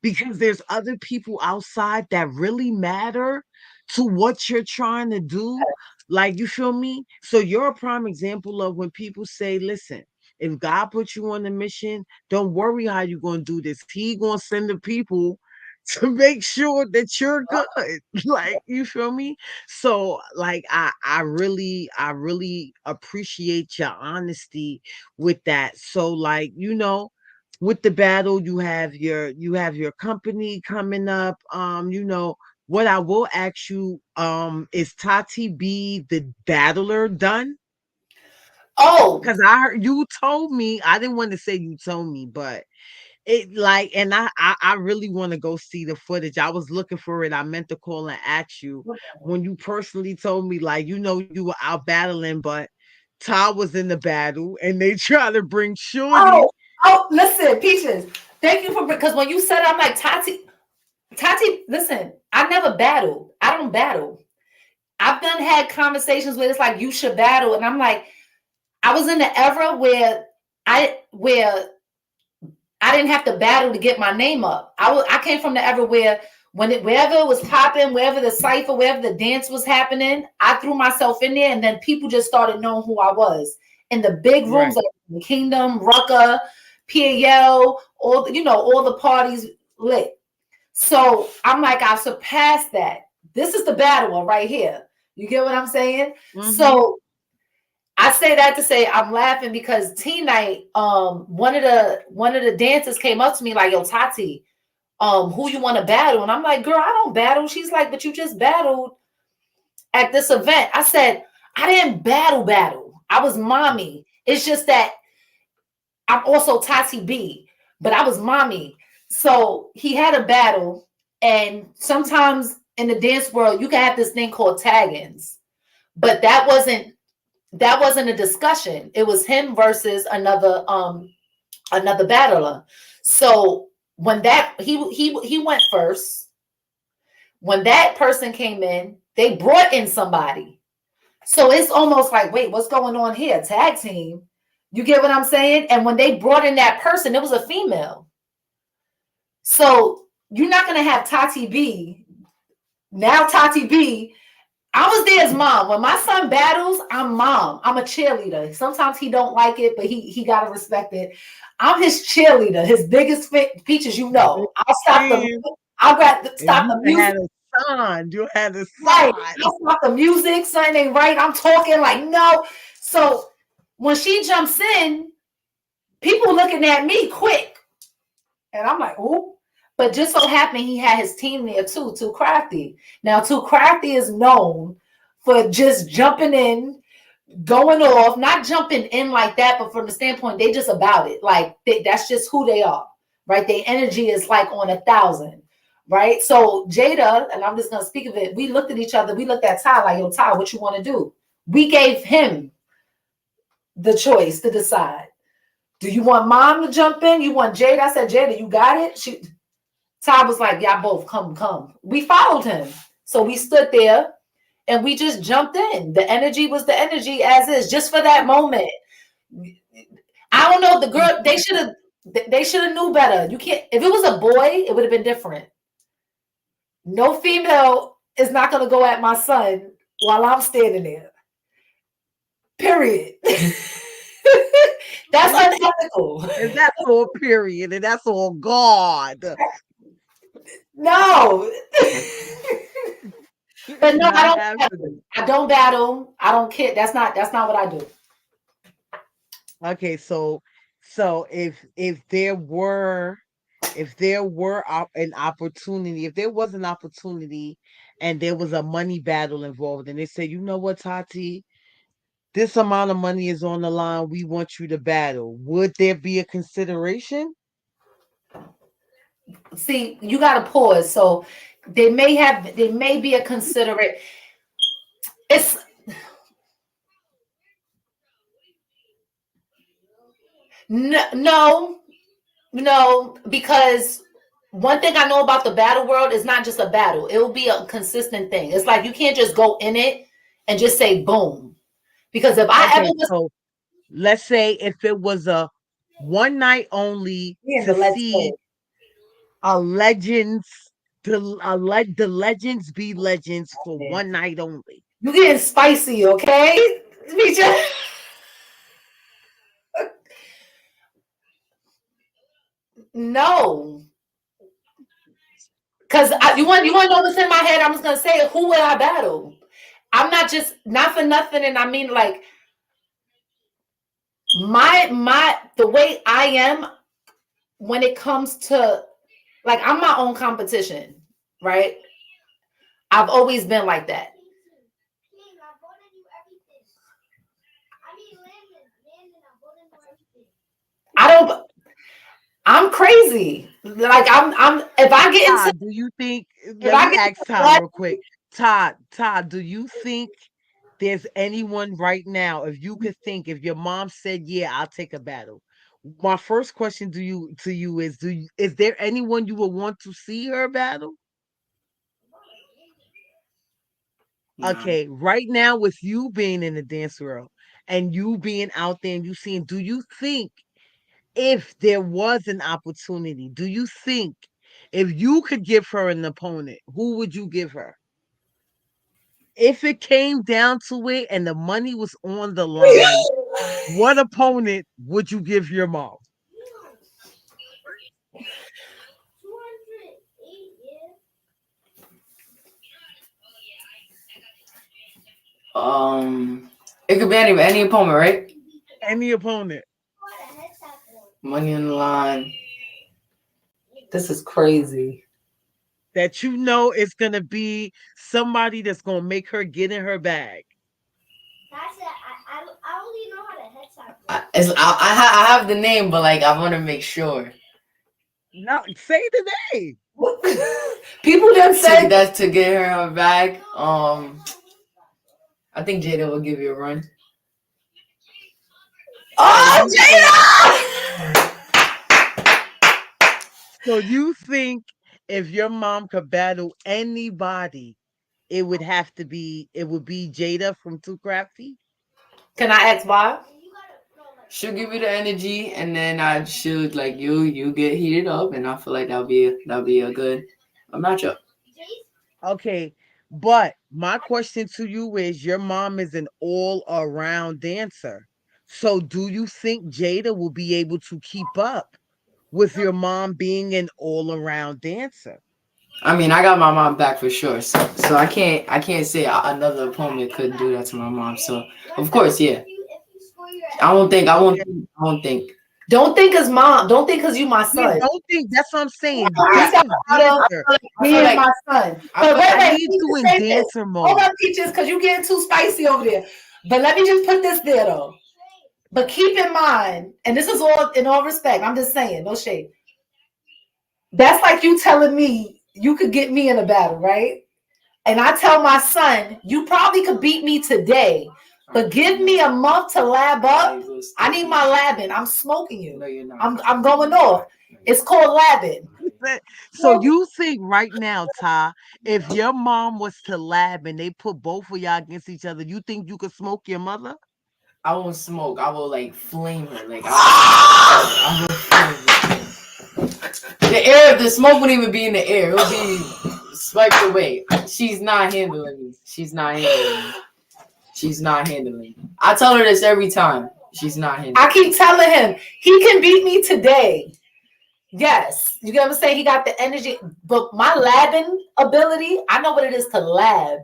because there's other people outside that really matter to what you're trying to do. Like, you feel me? So you're a prime example of when people say, listen, if God put you on a mission, don't worry how you're going to do this. He going to send the people to make sure that you're good. Like, you feel me? So, like, I really appreciate your honesty with that. So, like, with the battle, you have your company coming up. What I will ask you, is Tati B the battler done? oh, Because I heard you told me, I didn't want to say you told me, but it, like, and I really want to go see the footage. I was looking for it. I meant to call and ask you when you personally told me, like, you were out battling, but Ty was in the battle, and they try to bring Shorty. listen, Peaches. Thank you because when you said it, I'm like, Tati, listen, I never battled. I don't battle. I've had conversations where it's like, you should battle. And I'm like, I was in the era where I didn't have to battle to get my name up. I came from the era where Wherever it was popping, wherever the cipher, wherever the dance was happening, I threw myself in there, and then people just started knowing who I was in the big rooms Right. like the Kingdom, Rucker, PAL, all the parties lit. So I'm like, I surpassed that. This is the battle one right here. You get what I'm saying? Mm-hmm. So I say that to say I'm laughing because teen night, one of the dancers came up to me like, yo, Tati, who you want to battle? And I'm like, girl, I don't battle. She's like, but you just battled at this event. I said, I didn't battle. I was mommy. It's just that I'm also Tati B, but I was mommy. So he had a battle, and sometimes in the dance world, you can have this thing called tag-ins, but that wasn't a discussion. It was him versus another battler. So when that he went first, when that person came in, they brought in somebody. So it's almost like, wait, what's going on here? Tag team. You get what I'm saying? And when they brought in that person, it was a female. So you're not gonna have Tati B. Now Tati B, I was there as mom. When my son battles, I'm mom. I'm a cheerleader. Sometimes he don't like it, but he gotta respect it. I'm his cheerleader. His biggest features, I'll stop the. Man, I'll if stop you the music. had a son, you had a Right. son. I'll stop the music. Something ain't right. I'm talking like no. So when she jumps in, people looking at me quick, and I'm like, oh. But just so happened he had his team there too. Too Crafty. Now, Too Crafty is known for just jumping in, going off, not jumping in like that, but from the standpoint, they just about it. Like that's just who they are, right? Their energy is like on 1,000, right? So Jada, and I'm just gonna speak of it. We looked at each other. We looked at Ty like, yo, Ty, what you want to do? We gave him the choice to decide. Do you want mom to jump in? You want Jada? I said, Jada, you got it. Ty was like, y'all both come. We followed him. So we stood there and we just jumped in. The energy was the energy as is, just for that moment. I don't know. The girl, they should have knew better. You can't. If it was a boy, it would have been different. No female is not gonna go at my son while I'm standing there. Period. That's unethical. And that's all period. And that's all God. No. But no, I Not don't battle. happening. I don't battle. I don't care. That's not what I do. Okay, so if there were an opportunity, if there was an opportunity and there was a money battle involved, and they said, you know what, Tati, this amount of money is on the line, we want you to battle. Would there be a consideration? See, you gotta pause. So they may be a considerate. It's no, no, because one thing I know about the battle world is not just a battle. It will be a consistent thing. It's like you can't just go in it and just say boom. Because if I ever Okay, was so let's say if it was a one night only in to the let's see go. a legends, the legends be legends for Man, one night only. you getting spicy, okay? Me just no. Because you want to know what's in my head? I'm just gonna say who would I battle? I'm not for nothing, and I mean like the way I am when it comes to like I'm my own competition, right? I've always been like that. I don't. I'm crazy. Like I'm. If I get into Todd, do you think? if Let I me get ask into Todd blood, real quick. Todd, do you think there's anyone right now? If you could think, if your mom said, "Yeah, I'll take a battle," my first question to you is: is there anyone you would want to see her battle? Nah. Okay, right now with you being in the dance world and you being out there and you seeing, do you think if there was an opportunity, do you think If you could give her an opponent, who would you give her? If it came down to it and the money was on the line, what opponent would you give your mom? It could be any opponent, right? Any opponent. Money on the line. This is crazy. That you know it's gonna be somebody that's gonna make her get in her bag. I only know how to head tap. I have the name, but like I want to make sure. No, say the name. People done said That's to get her back. I think Jada will give you a run. Oh, Jada! So you think if your mom could battle anybody, it would be Jada from Too Crafty? Can I ask why? She'll give you the energy, and then I should like you get heated up, and I feel like that'll be a good matchup. Okay, but my question to you is your mom is an all-around dancer. So do you think Jada will be able to keep up with your mom being an all-around dancer? I mean, I got my mom back for sure, so I can't say another opponent could do that to my mom. So of course, yeah. I won't think. Don't think as mom. Don't think because you my Yeah, son. don't think that's what I'm saying. You That's got a out of dancer. me and my son. But wait, I wait, need let me you just in say this. dancer mode. Hold on, Peaches, because you getting too spicy over there. But let me just put this there though. But keep in mind, and this is all in all respect. I'm just saying, no shade. That's like you telling me you could get me in a battle, right? And I tell my son, you probably could beat me today, but give me a month to lab up. I need my labbing. I'm smoking you. No, you're not. I'm going off. It's called labbing. So you think right now, Ty, if your mom was to lab and they put both of y'all against each other, you think you could smoke your mother? I won't smoke. I will like flame her. Like I will flame her. The air, the smoke wouldn't even be in the air. It'll be swiped away. She's not handling me. She's not handling me. I tell her this every time. She's not handling me. I keep telling him he can beat me today. Yes, you get what I'm saying? He got the energy, but my labbing ability, I know what it is to lab.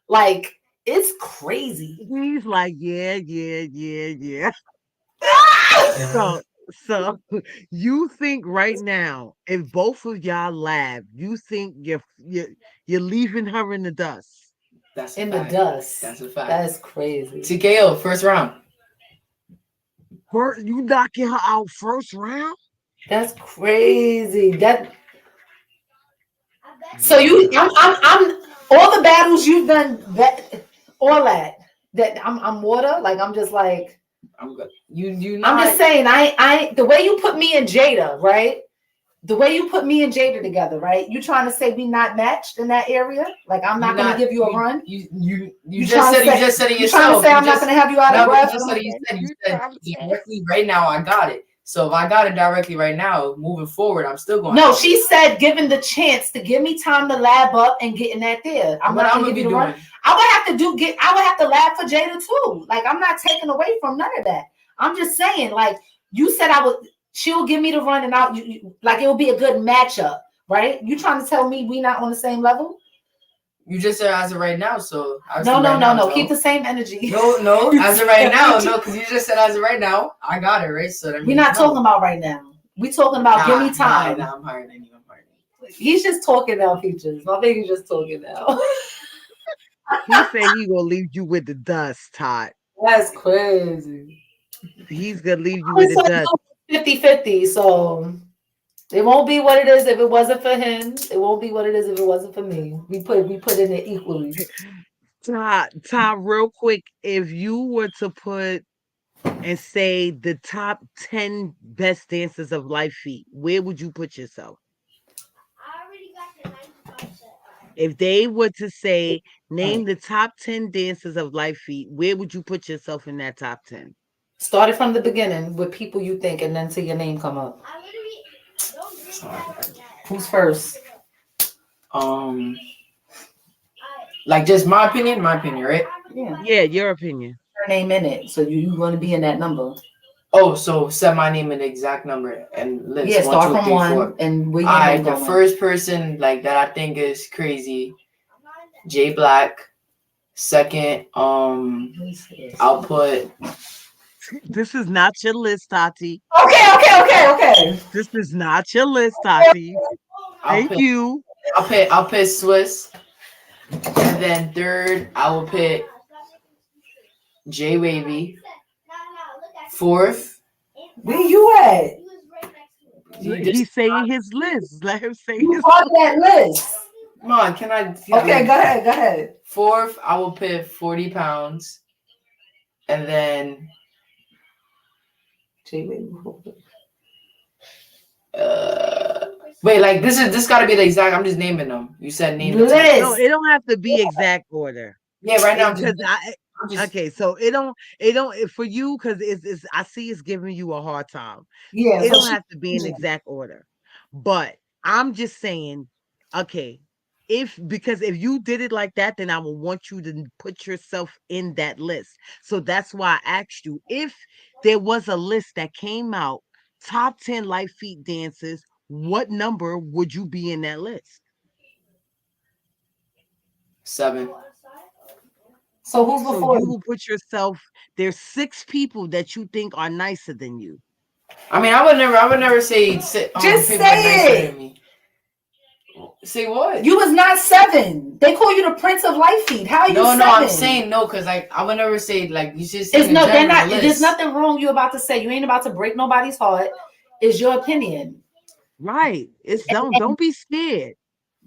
Like, it's crazy. He's like, yeah. So you think right now, if both of y'all lab, you think you're leaving her in the dust? That's in fact. the dust. That's a fact. That's crazy. TKO, first round. You knocking her out first round? That's crazy. So I'm all the battles you've done, that all that I'm water. Like I'm just like I'm good. You. I'm just saying. I the way you put me and Jada, right? The way you put me and Jada together, right? You trying to say we not matched in that area? Like I'm not gonna give you a run? You just said it yourself. You trying to say I'm not gonna have you out of breath? You said directly right now. I got it. So if I got it directly right now, moving forward, I'm still going. No, she said given the chance to give me time to lab up and get in that there. I'm not gonna give you the run. I would have to lab for Jada too. Like I'm not taking away from none of that. I'm just saying, like you said, she'll give me the run and out. Like it will be a good matchup, right? You trying to tell me we not on the same level? You just said as of right now, so no. Keep the same energy. No, as of right now, no, because you just said as of right now, I got it right. So we're not talking about right now. We talking about give me time. Nah, I'm higher than you. He's just talking now, Peaches. I think he's just talking now. He said he gonna leave you with the dust, Todd. That's crazy. He's gonna leave you with the dust. 50-50, so it won't be what it is if it wasn't for him. It won't be what it is if it wasn't for me. We put in it equally. Todd, real quick, if you were to put and say the top 10 best dancers of Life Feet, where would you put yourself? I already got the 95%. If they were to say, name the top 10 dancers of Life Feet, where would you put yourself in that top 10? Started from the beginning with people you think, and then till your name come up. I literally don't think that. Who's first? Like just my opinion, right? Yeah. Yeah, your opinion. Her name in it. So you're going to be in that number. Oh, so set my name and the exact number and list. Yeah, start 1, 2, from 3, 1 4. and where your Alright, name the going. first person like that I think is crazy, J Black. Second, I'll put. This is not your list, Tati. Okay. This is not your list, Tati. I'll Thank put. you. I'll put Swiss, and then third I will pick J Wavy. Fourth, Where you at? He's saying his list. Let him say You his on that list. come on, can I? Okay, go ahead. Fourth, I will put 40 pounds, and then wait, like this got to be the exact. I'm just naming them. You said name the List. No, it don't have to be exact order. Yeah, right now. Because okay, so it don't for you because it's I see it's giving you a hard time. Yeah, It don't have to be in exact order, but I'm just saying, okay, because if you did it like that, then I will want you to put yourself in that list. So that's why I asked you if there was a list that came out, top 10 light feet dances, what number would you be in that list? 7. So who's So before you you? will put yourself. There's 6 people that you think are nicer than you. I mean, I would never say Just people say nicer it. than me. Say what? You was not 7. They call you the Prince of Light Feet. How are you 7? No, I'm saying no, because like I would never say like you should say It's in no, they're not. general There's list. nothing wrong you about to say. You ain't about to break nobody's heart. It's your opinion. Right. It's don't be scared.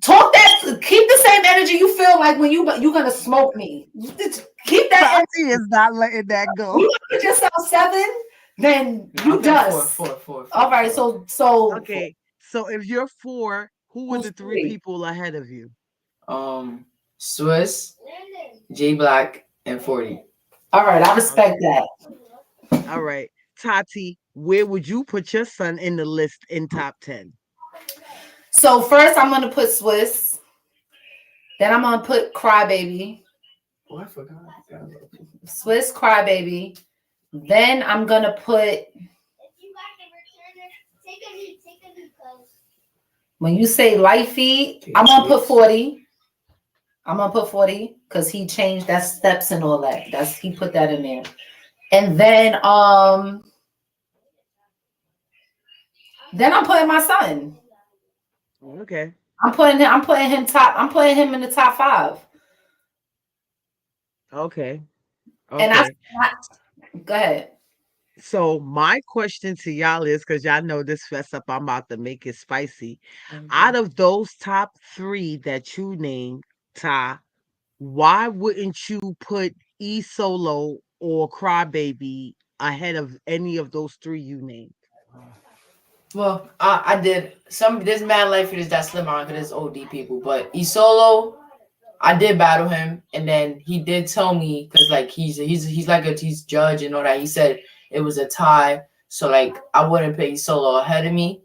Talk that. Keep the same energy you feel like when you're gonna smoke me. Keep that energy. Tati is not letting that go. You put yourself 7, then you dust. Four. All right. So Okay. So if you're 4, who were Who's the 3 3? people ahead of you? Swiss, J Black, and 40. All right. I respect that. All right. Tati, where would you put your son in the list in top 10? So first, I'm gonna put Swiss. Then I'm gonna put Crybaby. Oh, I forgot. Swiss, Crybaby. Then I'm gonna put. When you say light feet, I'm gonna put 40. I'm gonna put 40 because he changed that steps and all that. He put that in there. And then I'm putting my son. Okay. I'm putting him in the top 5. Okay. And go ahead. So my question to y'all is, because y'all know this fess up, I'm about to make it spicy. Out of those top 3 that you named, Ty, why wouldn't you put E Solo or Crybaby ahead of any of those 3 you named? Well, I did some. There's mad life for this that slim on because there's OD people, but Isolo, I did battle him, and then he did tell me because like he's judge and all that. He said it was a tie, so like I wouldn't put Isolo ahead of me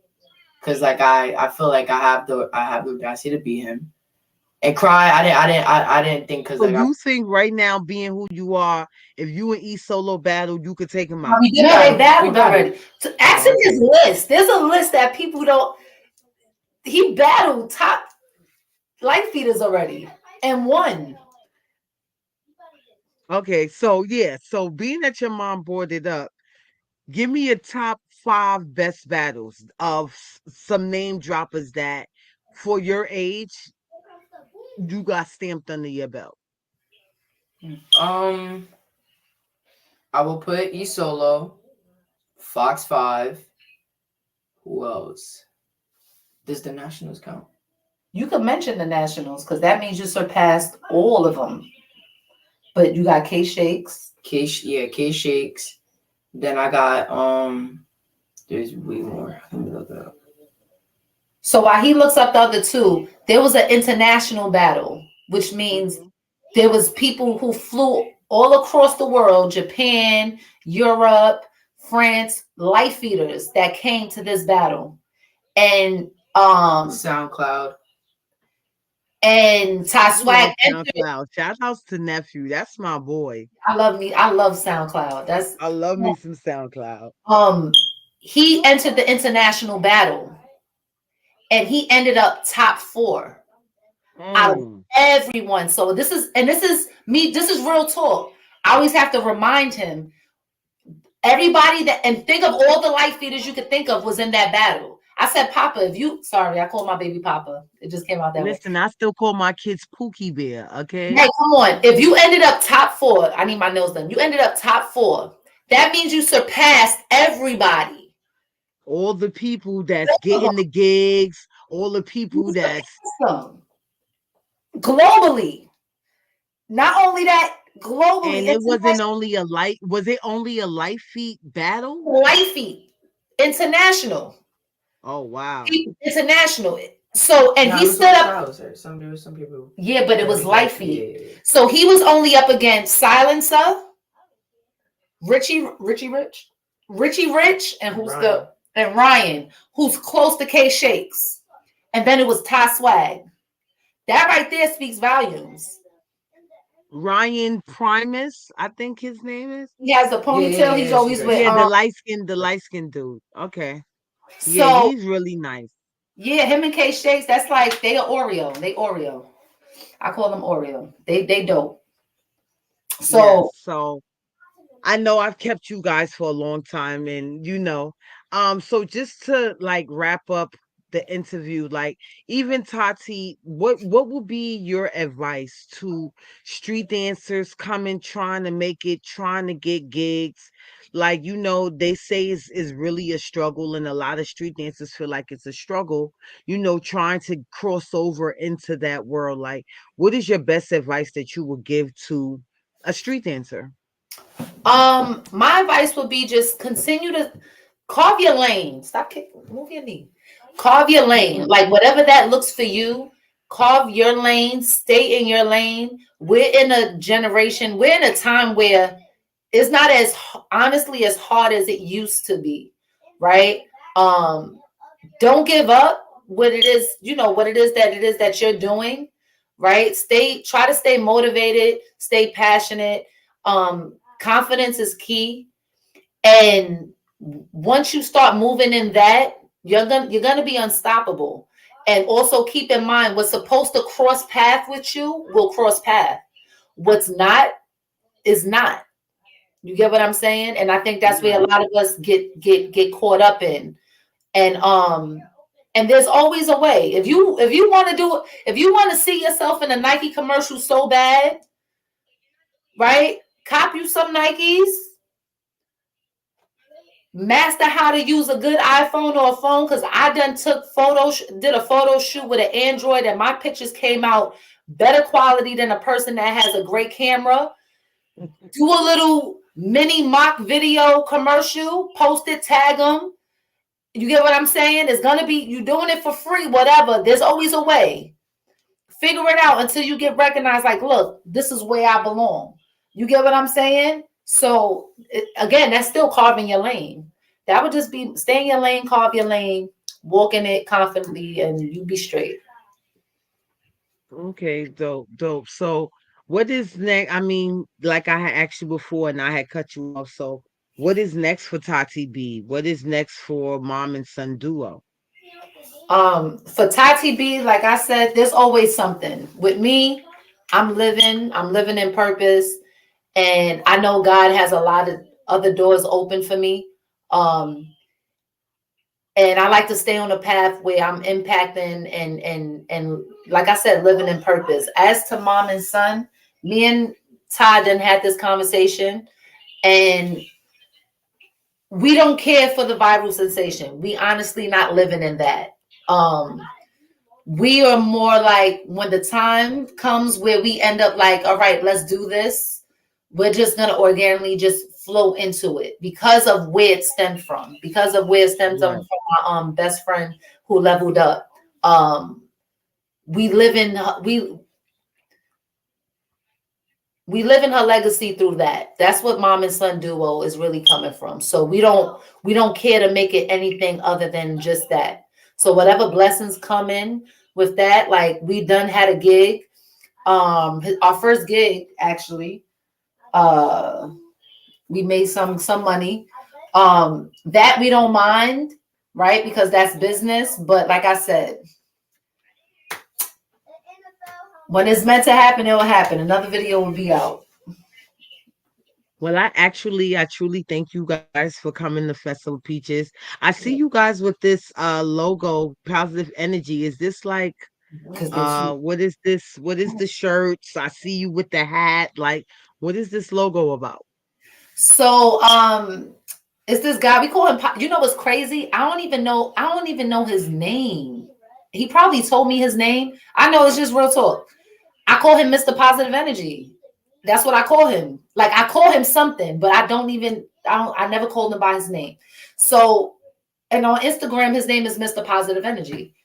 because like I feel like I have the audacity to beat him. And Cry, I didn't think because So like you think right now, being who you are, if you and E Solo battle, you could take him out? They battled already. So actually, his list. There's a list that people don't. He battled top light feeders already and won. Okay, so yeah, so being that your mom brought it up, give me a top 5 best battles of some name droppers that, for your age, you got stamped under your belt. I will put E Solo, Fox 5. Who else? Does the Nationals count? You could mention the Nationals because that means you surpassed all of them. But you got K Shakes. K Shakes. Then I got there's way more. Let me look it up. So while he looks up the other 2, there was an international battle, which means there was people who flew all across the world, Japan, Europe, France, light feeders that came to this battle. And SoundCloud. And Ty I love Swag entered. SoundCloud. Shout outs to nephew. That's my boy. I love SoundCloud. That's I love me some SoundCloud. um he entered the international battle and he ended up top 4 out of Mm. everyone. So this is me, this is real talk. I always have to remind him, everybody that, and think of all the life leaders you could think of was in that battle. I said, Papa, if you, sorry, I called my baby Papa. It just came out that way. Listen, I still call my kids Pookie Bear, okay? Hey, come on. If you ended up top 4, I need my nails done. You ended up top 4. That means you surpassed everybody. All the people that's getting the gigs, all the You people that's surpassed them globally. Not only that, globally, and it wasn't only a light was it only a life feat battle? wifey, international, Oh wow. international. So, and he stood up. Some people. Yeah, but it was life feed. Yeah. So he was only up against Silencer, Richie Rich, and who's Ryan. and Ryan, who's close to K Shakes. And then it was Ty Swag. That right there speaks volumes. Ryan Primus, I think his name is. He has a ponytail. He's always with Yeah, the light skinned dude. Okay. Yeah, so he's really nice. yeah, him and K Shakes, that's like they are Oreo. They Oreo. I call them Oreo. They dope. Yes. So So I know I've kept you guys for a long time and so just to like wrap up the interview, like even Tati, what would be your advice to street dancers coming trying to make it, trying to get gigs? Like, they say it's really a struggle and a lot of street dancers feel like it's a struggle, trying to cross over into that world. Like, what is your best advice that you would give to a street dancer? my advice would be just continue to carve your lane. Stop kicking. Move your knee. Carve your lane. Like whatever that looks for you, carve your lane. Stay in your lane. We're in a generation, we're in a time where it's not as honestly as hard as it used to be, right? Don't give up what it is, what it is that you're doing, right? Try to stay motivated, stay passionate. Confidence is key. And once you start moving in that, you're gonna be unstoppable. And also keep in mind, what's supposed to cross path with you will cross path. What's not is not. You get what I'm saying? And I think that's where a Right. lot of us get caught up in. And there's always a way. If you want to do it, if you want to see yourself in a Nike commercial so bad, right? Cop you some Nikes, master how to use a good iPhone or a phone, because I done took photos, did a photo shoot with an Android, and my pictures came out better quality than a person that has a great camera. Do a little mini mock video commercial, post it, tag them. You get what I'm saying? It's gonna be, you doing it for free, whatever. There's always a way. Figure it out until you get recognized. Like, look, this is where I belong. You get what I'm saying? So again, that's still carving your lane. That would just be stay in your lane, carve your lane, walk in it confidently, and you be straight. Okay, dope, dope. So, what is next? I mean, like I had asked you before and I had cut you off. So, what is next for Tati B? What is next for Mom and Son Duo? For Tati B, like I said, there's always something. With me, I'm living in purpose, and I know God has a lot of other doors open for me. Um, and I like to stay on a path where I'm impacting and like I said, living in purpose. As to Mom and Son, me and Ty done had this conversation, and we don't care for the viral sensation. We honestly not living in that. We are more like, when the time comes where we end up like, all right, let's do this, we're just gonna organically just flow into it because of where it stemmed from, because of where it stems Right. from my best friend who leveled up. We live in we live in her legacy through that. That's what Mom and Son Duo is really coming from. So we don't care to make it anything other than just that. So whatever blessings come in with that, like we done had a gig. Our first gig actually. Uh, we made some money. That we don't mind, right? Because that's business. But like I said, when it's meant to happen, it will happen. Another video will be out. Well, I truly thank you guys for coming to Festival Peaches. I see you guys with this logo, Positive Energy. Is this like Because they're cheap. what is this? What is the shirts? I see you with the hat. Like, what is this logo about? So it's this guy, we call him you know what's crazy? I don't even know his name. He probably told me his name. I know, it's just real talk. I call him Mr. Positive Energy. That's what I call him. Like I call him something, but I never called him by his name. So, and on Instagram his name is Mr. Positive Energy.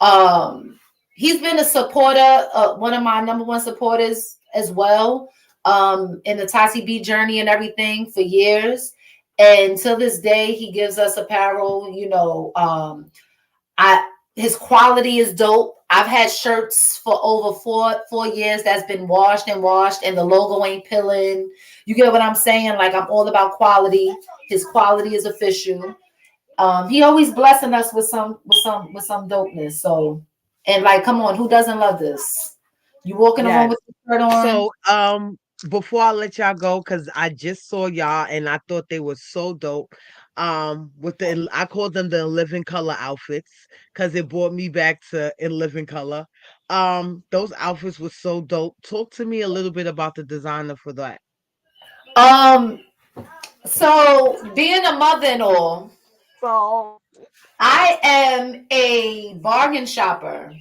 Um, he's been a supporter, one of my number one supporters as well, in the Tati B journey and everything for years. And till this day, he gives us apparel. I his quality is dope. I've had shirts for over four years that's been washed and washed, and the logo ain't peeling. You get what I'm saying? Like I'm all about quality. His quality is official. He always blessing us with some dopeness. So, and like, come on, who doesn't love this? You walk in the room Yes. with your shirt on. So, before I let y'all go, because I just saw y'all and I thought they were so dope. With the I called them the living color outfits because it brought me back to in living color. Those outfits were so dope. Talk to me a little bit about the designer for that. Um, so being a mother and all, So, I am a bargain shopper.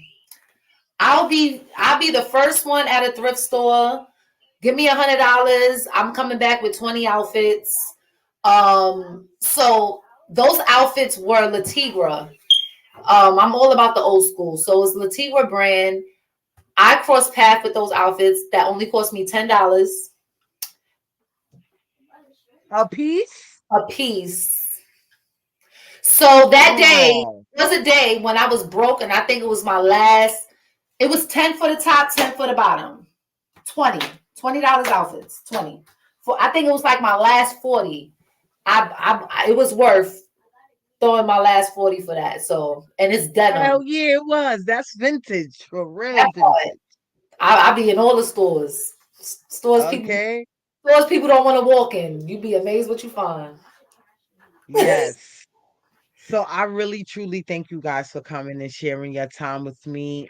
I'll be the first one at a thrift store. Give me $100. I'm coming back with 20 outfits. So those outfits were Latigra. I'm all about the old school. So it's Latigra brand. I crossed path with those outfits that only cost me $10 a piece? a piece. So that day Oh, was a day when I was broke, and I think it was my last. It was 10 for the top, 10 for the bottom. 20. $20 outfits. 20. For I think it was like my last 40. It was worth throwing my last 40 for that. So, and it's hell denim. yeah, it was. That's vintage, for real vintage. I be in all the stores. Okay. Stores people don't want to walk in. You'd be amazed what you find. Yes. So I really truly thank you guys for coming and sharing your time with me.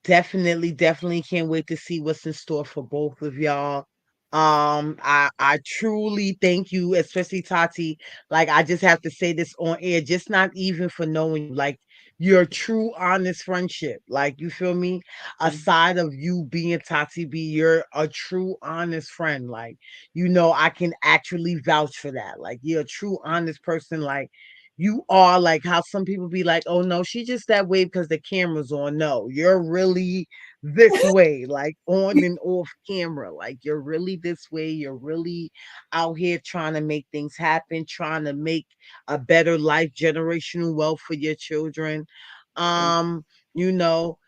Definitely can't wait to see what's in store for both of y'all. I truly thank you, especially Tati. Like I just have to say this on air, just not even for knowing you, like your true honest friendship. Like you feel me? Aside of you being Tati B, you're a true honest friend. Like, I can actually vouch for that. Like you're a true honest person. Like you are like how some people be like, oh no, she just that way because the camera's on. No, you're really this way, like on and off camera. Like you're really this way. You're really out here trying to make things happen, trying to make a better life, generational wealth for your children. Um, you know,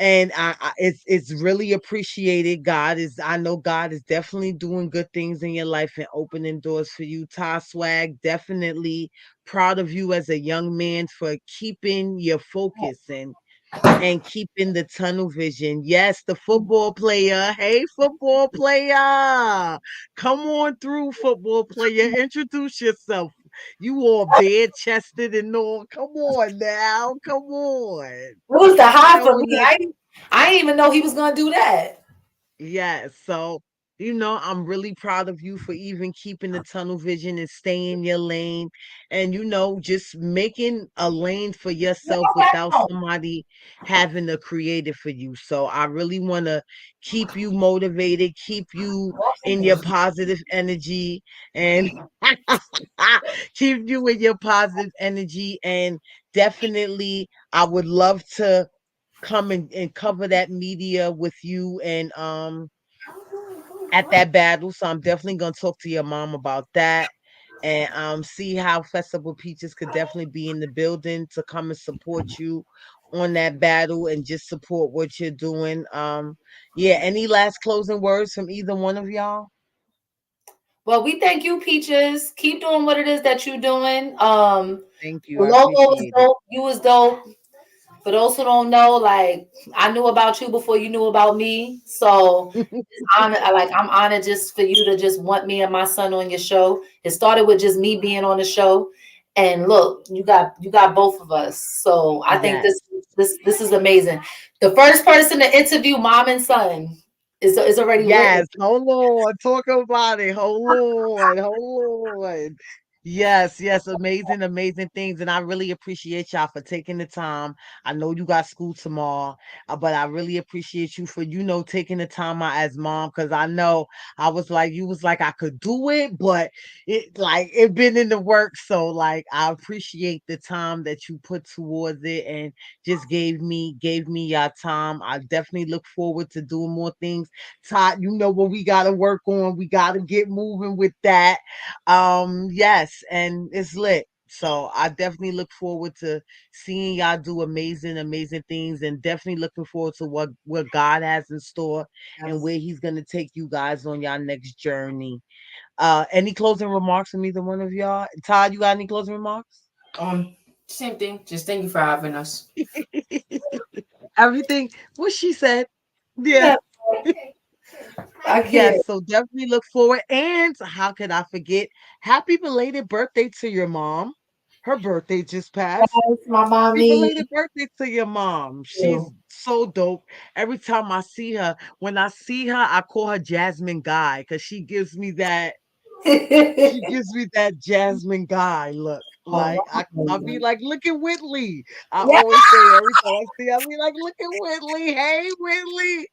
and it's really appreciated. I know God is definitely doing good things in your life and opening doors for you. Ty Swag, definitely proud of you as a young man for keeping your focus and keeping the tunnel vision. Yes, the football player. Hey, football player. Come on through, football player. Introduce yourself. You all bare chested and all. Come on now. Come on. It was the high for Showing me. us. I didn't even know he was gonna do that. Yes. So, I'm really proud of you for even keeping the tunnel vision and staying in your lane and, just making a lane for yourself without somebody having to create it for you. So, I really want to keep you motivated, keep you in your positive energy and keep you in your positive energy. And definitely, I would love to come and cover that media with you and at that battle. So I'm definitely gonna talk to your mom about that. and see how Festival Peaches could definitely be in the building to come and support you on that battle and just support what you're doing. Yeah, any last closing words from either one of y'all? Well, we thank you, Peaches. Keep doing what it is that you're doing. Thank you. The I logo was appreciate it. dope. You was dope. For those who don't know, like I knew about you before you knew about me. So I'm honored just for you to just want me and my son on your show. It started with just me being on the show. And look, you got both of us. So I think Yes. this is amazing. The first person to interview mom and son is already written. Yes, hold on, talk about it. Hold on. Yes, yes, amazing, amazing things. And I really appreciate y'all for taking the time. I know you got school tomorrow, but I really appreciate you for, taking the time out as mom. Cause I know you was like, I could do it, but it been in the works. So like, I appreciate the time that you put towards it and just gave me your time. I definitely look forward to doing more things. Todd, you know what we gotta work on. We gotta get moving with that. Yes, and it's lit. So I definitely look forward to seeing y'all do amazing, amazing things, and definitely looking forward to what God has in store and where Yes. He's gonna take you guys on y'all next journey. Any closing remarks from either one of y'all? Todd, you got any closing remarks? Same thing. Just thank you for having us. Everything what she said. Yeah. Yeah, I can't. Yes, so definitely look forward. And how could I forget? Happy belated birthday to your mom. Her birthday just passed. Yes, my Happy mommy. belated birthday to your mom. She's You. so dope. Every time I see her, when I see her, I call her Jasmine Guy because she gives me that Jasmine Guy look. Oh, Like I'll be wow. like, look at Whitley. I Yeah. always say every time I see her, I'll be like, look at Whitley. Hey Whitley.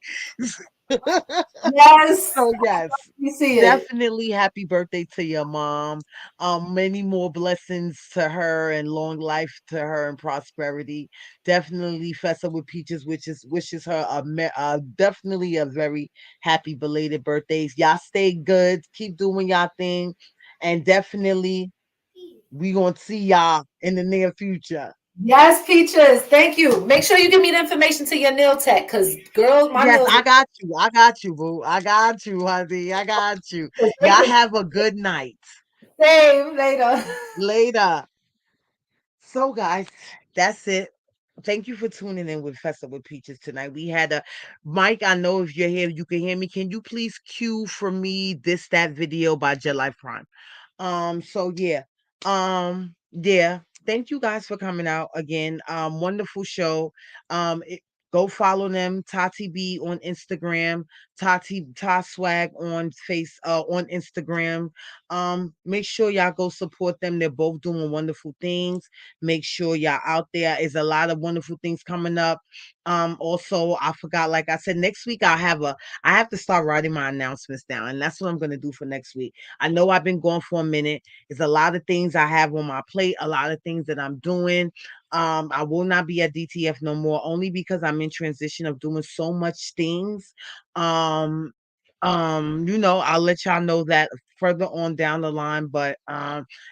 Yes. So yes, You see it. definitely happy birthday to your mom. Many more blessings to her and long life to her and prosperity. Definitely Fessa with Peaches, which is wishes her definitely a very happy belated birthdays. Y'all stay good, keep doing y'all thing, and definitely we gonna see y'all in the near future. Yes, Peaches. Thank you. Make sure you give me the information to your nail tech, because girl, my Yes, nails I got you. I got you, boo. I got you, honey. I got you. Y'all are have a good night. same later. Later. So, guys, that's it. Thank you for tuning in with Festa with Peaches tonight. We had a Mike. I know if you're here, you can hear me. Can you please cue for me this that video by July Prime? So yeah. Yeah. Thank you guys for coming out again. Wonderful show. Go follow them, Tati B on Instagram, Tati Ta Swag on Instagram. Make sure y'all go support them. They're both doing wonderful things. Make sure y'all out there. Is a lot of wonderful things coming up. Also, I forgot, like I said, next week I have to start writing my announcements down, and that's what I'm gonna do for next week. I know I've been going for a minute. There's a lot of things I have on my plate, a lot of things that I'm doing. I will not be at DTF no more, only because I'm in transition of doing so much things. Um, I'll let y'all know that further on down the line. But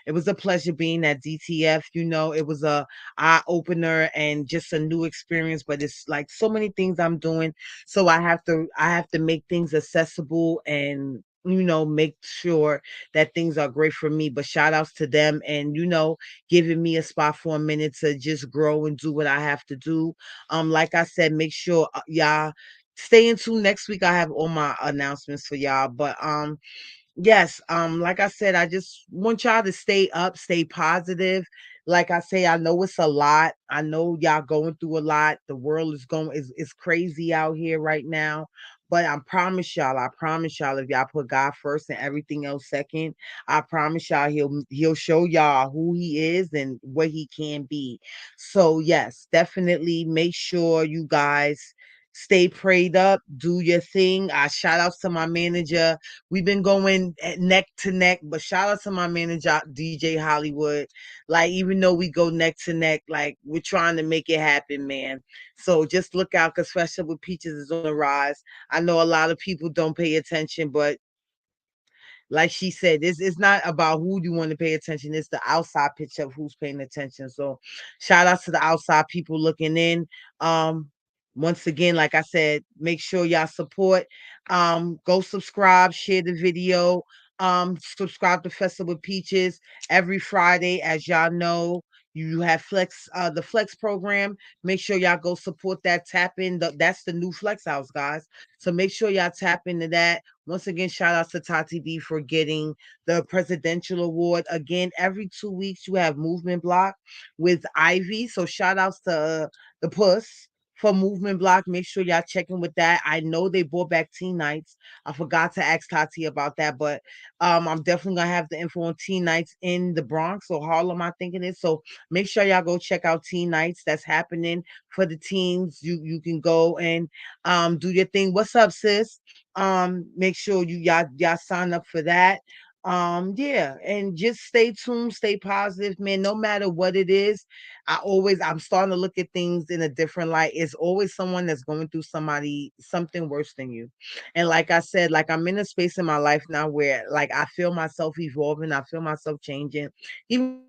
it was a pleasure being at DTF. It was a eye opener and just a new experience. But it's like so many things I'm doing, so I have to make things accessible and make sure that things are great for me. But shout outs to them and giving me a spot for a minute to just grow and do what I have to do. Like I said, make sure y'all stay in tune next week. I have all my announcements for y'all. But yes, like I said, I just want y'all to stay up, stay positive. Like I say, I know it's a lot. I know y'all going through a lot. The world is crazy out here right now. But I promise y'all, if y'all put God first and everything else second, I promise y'all he'll show y'all who he is and what he can be. So yes, definitely make sure you guys stay prayed up, do your thing. I shout outs to my manager. We've been going neck to neck, but shout out to my manager, DJ Hollywood. Like, even though we go neck to neck, like, we're trying to make it happen, man. So just look out because Fresh Up with Peaches is on the rise. I know a lot of people don't pay attention, but like she said, it's not about who you want to pay attention. It's the outside picture of who's paying attention. So shout out to the outside people looking in. Um, Once again, like I said, make sure y'all support. Go subscribe, share the video. Subscribe to Festival with Peaches every Friday. As y'all know, you have the Flex program. Make sure y'all go support that. Tap in. That's the new Flex House, guys. So make sure y'all tap into that. Once again, shout out to Tati B for getting the presidential award. Again, every 2 weeks you have Movement Block with Ivy. So shout outs to the Puss for Movement Block. Make sure y'all checking with that. I know they brought back teen nights. I forgot to ask Tati about that, but I'm definitely gonna have the info on teen nights in the Bronx or Harlem, I think it is. So make sure y'all go check out teen nights. That's happening for the teens. You can go and do your thing. What's up, sis? Make sure y'all sign up for that. Yeah, and just stay tuned, stay positive, man. No matter what it is, I'm starting to look at things in a different light. It's always someone that's going through something worse than you. And like I said, like I'm in a space in my life now where like I feel myself evolving, I feel myself changing, even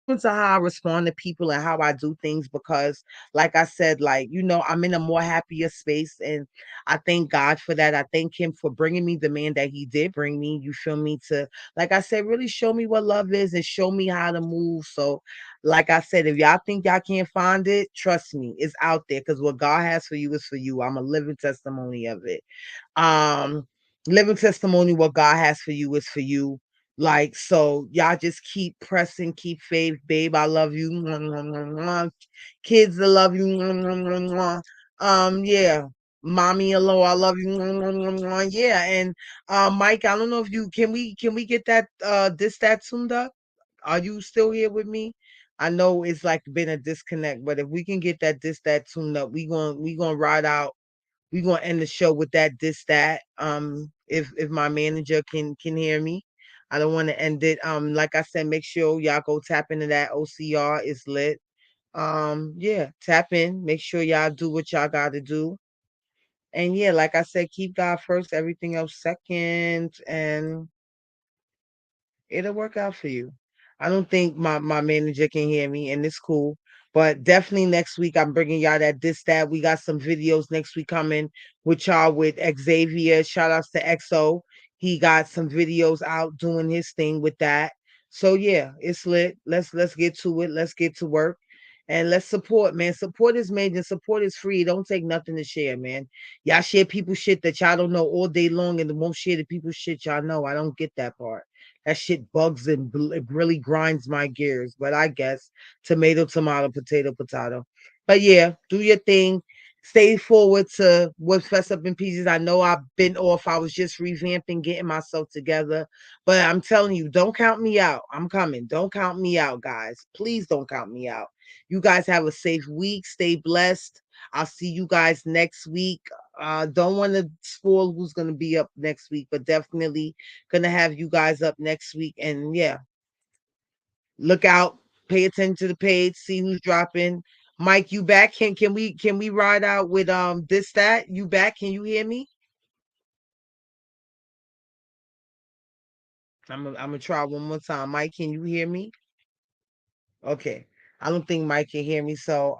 to how I respond to people and how I do things, because like I said, like, I'm in a more happier space, and I thank God for that. I thank him for bringing me the man that he did bring me. You feel me? To, like I said, really show me what love is and show me how to move. So like I said, if y'all think y'all can't find it, trust me, it's out there, because what God has for you is for you. I'm a living testimony of it. Um, Living testimony, what God has for you is for you. Like, so y'all just keep pressing, keep faith, babe. I love you. Mwah, mwah, mwah, mwah. Kids, I love you. Mwah, mwah, mwah, mwah. Yeah. Mommy alone, I love you. Mwah, mwah, mwah, mwah. Yeah. And Mike, I don't know if you can we get that that tuned up? Are you still here with me? I know it's like been a disconnect, but if we can get that tuned up, we gonna ride out. We gonna end the show with that. If my manager can hear me, I don't want to end it. Like I said, make sure y'all go tap into that OCR. It's lit. Yeah, tap in. Make sure y'all do what y'all got to do. And yeah, like I said, keep God first, everything else second, and it'll work out for you. I don't think my manager can hear me, and it's cool. But definitely next week, I'm bringing y'all that. We got some videos next week coming with y'all with Xavier. Shout outs to XO. He got some videos out doing his thing with that. So yeah, it's lit. Let's get to it. Let's get to work. And let's support, man. Support is major. Support is free. Don't take nothing to share, man. Y'all share people shit that y'all don't know all day long, and won't share the people shit y'all know. I don't get that part. That shit bugs and it really grinds my gears. But I guess tomato, tomato, potato, potato. But yeah, do your thing. Stay forward to what Fess Up in Pieces. I know I've been off. I was just revamping, getting myself together. But I'm telling you, don't count me out. I'm coming. Don't count me out, guys. Please don't count me out. You guys have a safe week. Stay blessed. I'll see you guys next week. Don't want to spoil who's going to be up next week, but definitely gonna have you guys up next week. And yeah, look out, pay attention to the page, see who's dropping. Mike, you back? Can we ride out with that? You back? Can you hear me? I'm gonna try one more time. Mike, can you hear me? Okay. I don't think Mike can hear me. So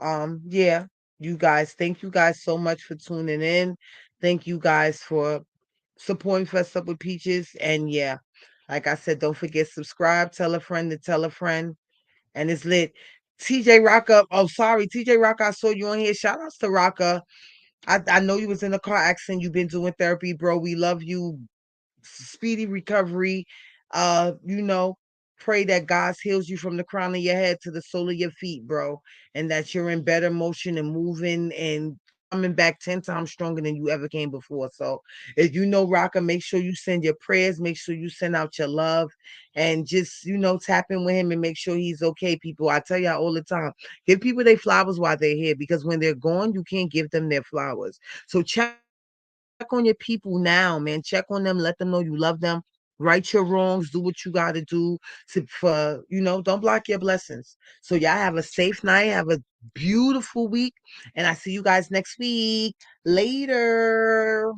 yeah, you guys, thank you guys so much for tuning in. Thank you guys for supporting Fest Up with Peaches. And yeah, like I said, don't forget subscribe, tell a friend to tell a friend, and it's lit. TJ Rocka, oh sorry, TJ Rocka, I saw you on here. Shout outs to Rocka. I know you was in a car accident. You've been doing therapy, bro. We love you. Speedy recovery. You know, pray that God heals you from the crown of your head to the sole of your feet, bro, and that you're in better motion and moving and coming back 10 times stronger than you ever came before. So if you know Rocka, make sure you send your prayers, make sure you send out your love, and just, tap in with him and make sure he's okay, people. I tell y'all all the time, give people their flowers while they're here, because when they're gone, you can't give them their flowers. So check on your people now, man. Check on them, let them know you love them. Right your wrongs, do what you got to do don't block your blessings. So y'all have a safe night, have a beautiful week, and I see you guys next week. Later.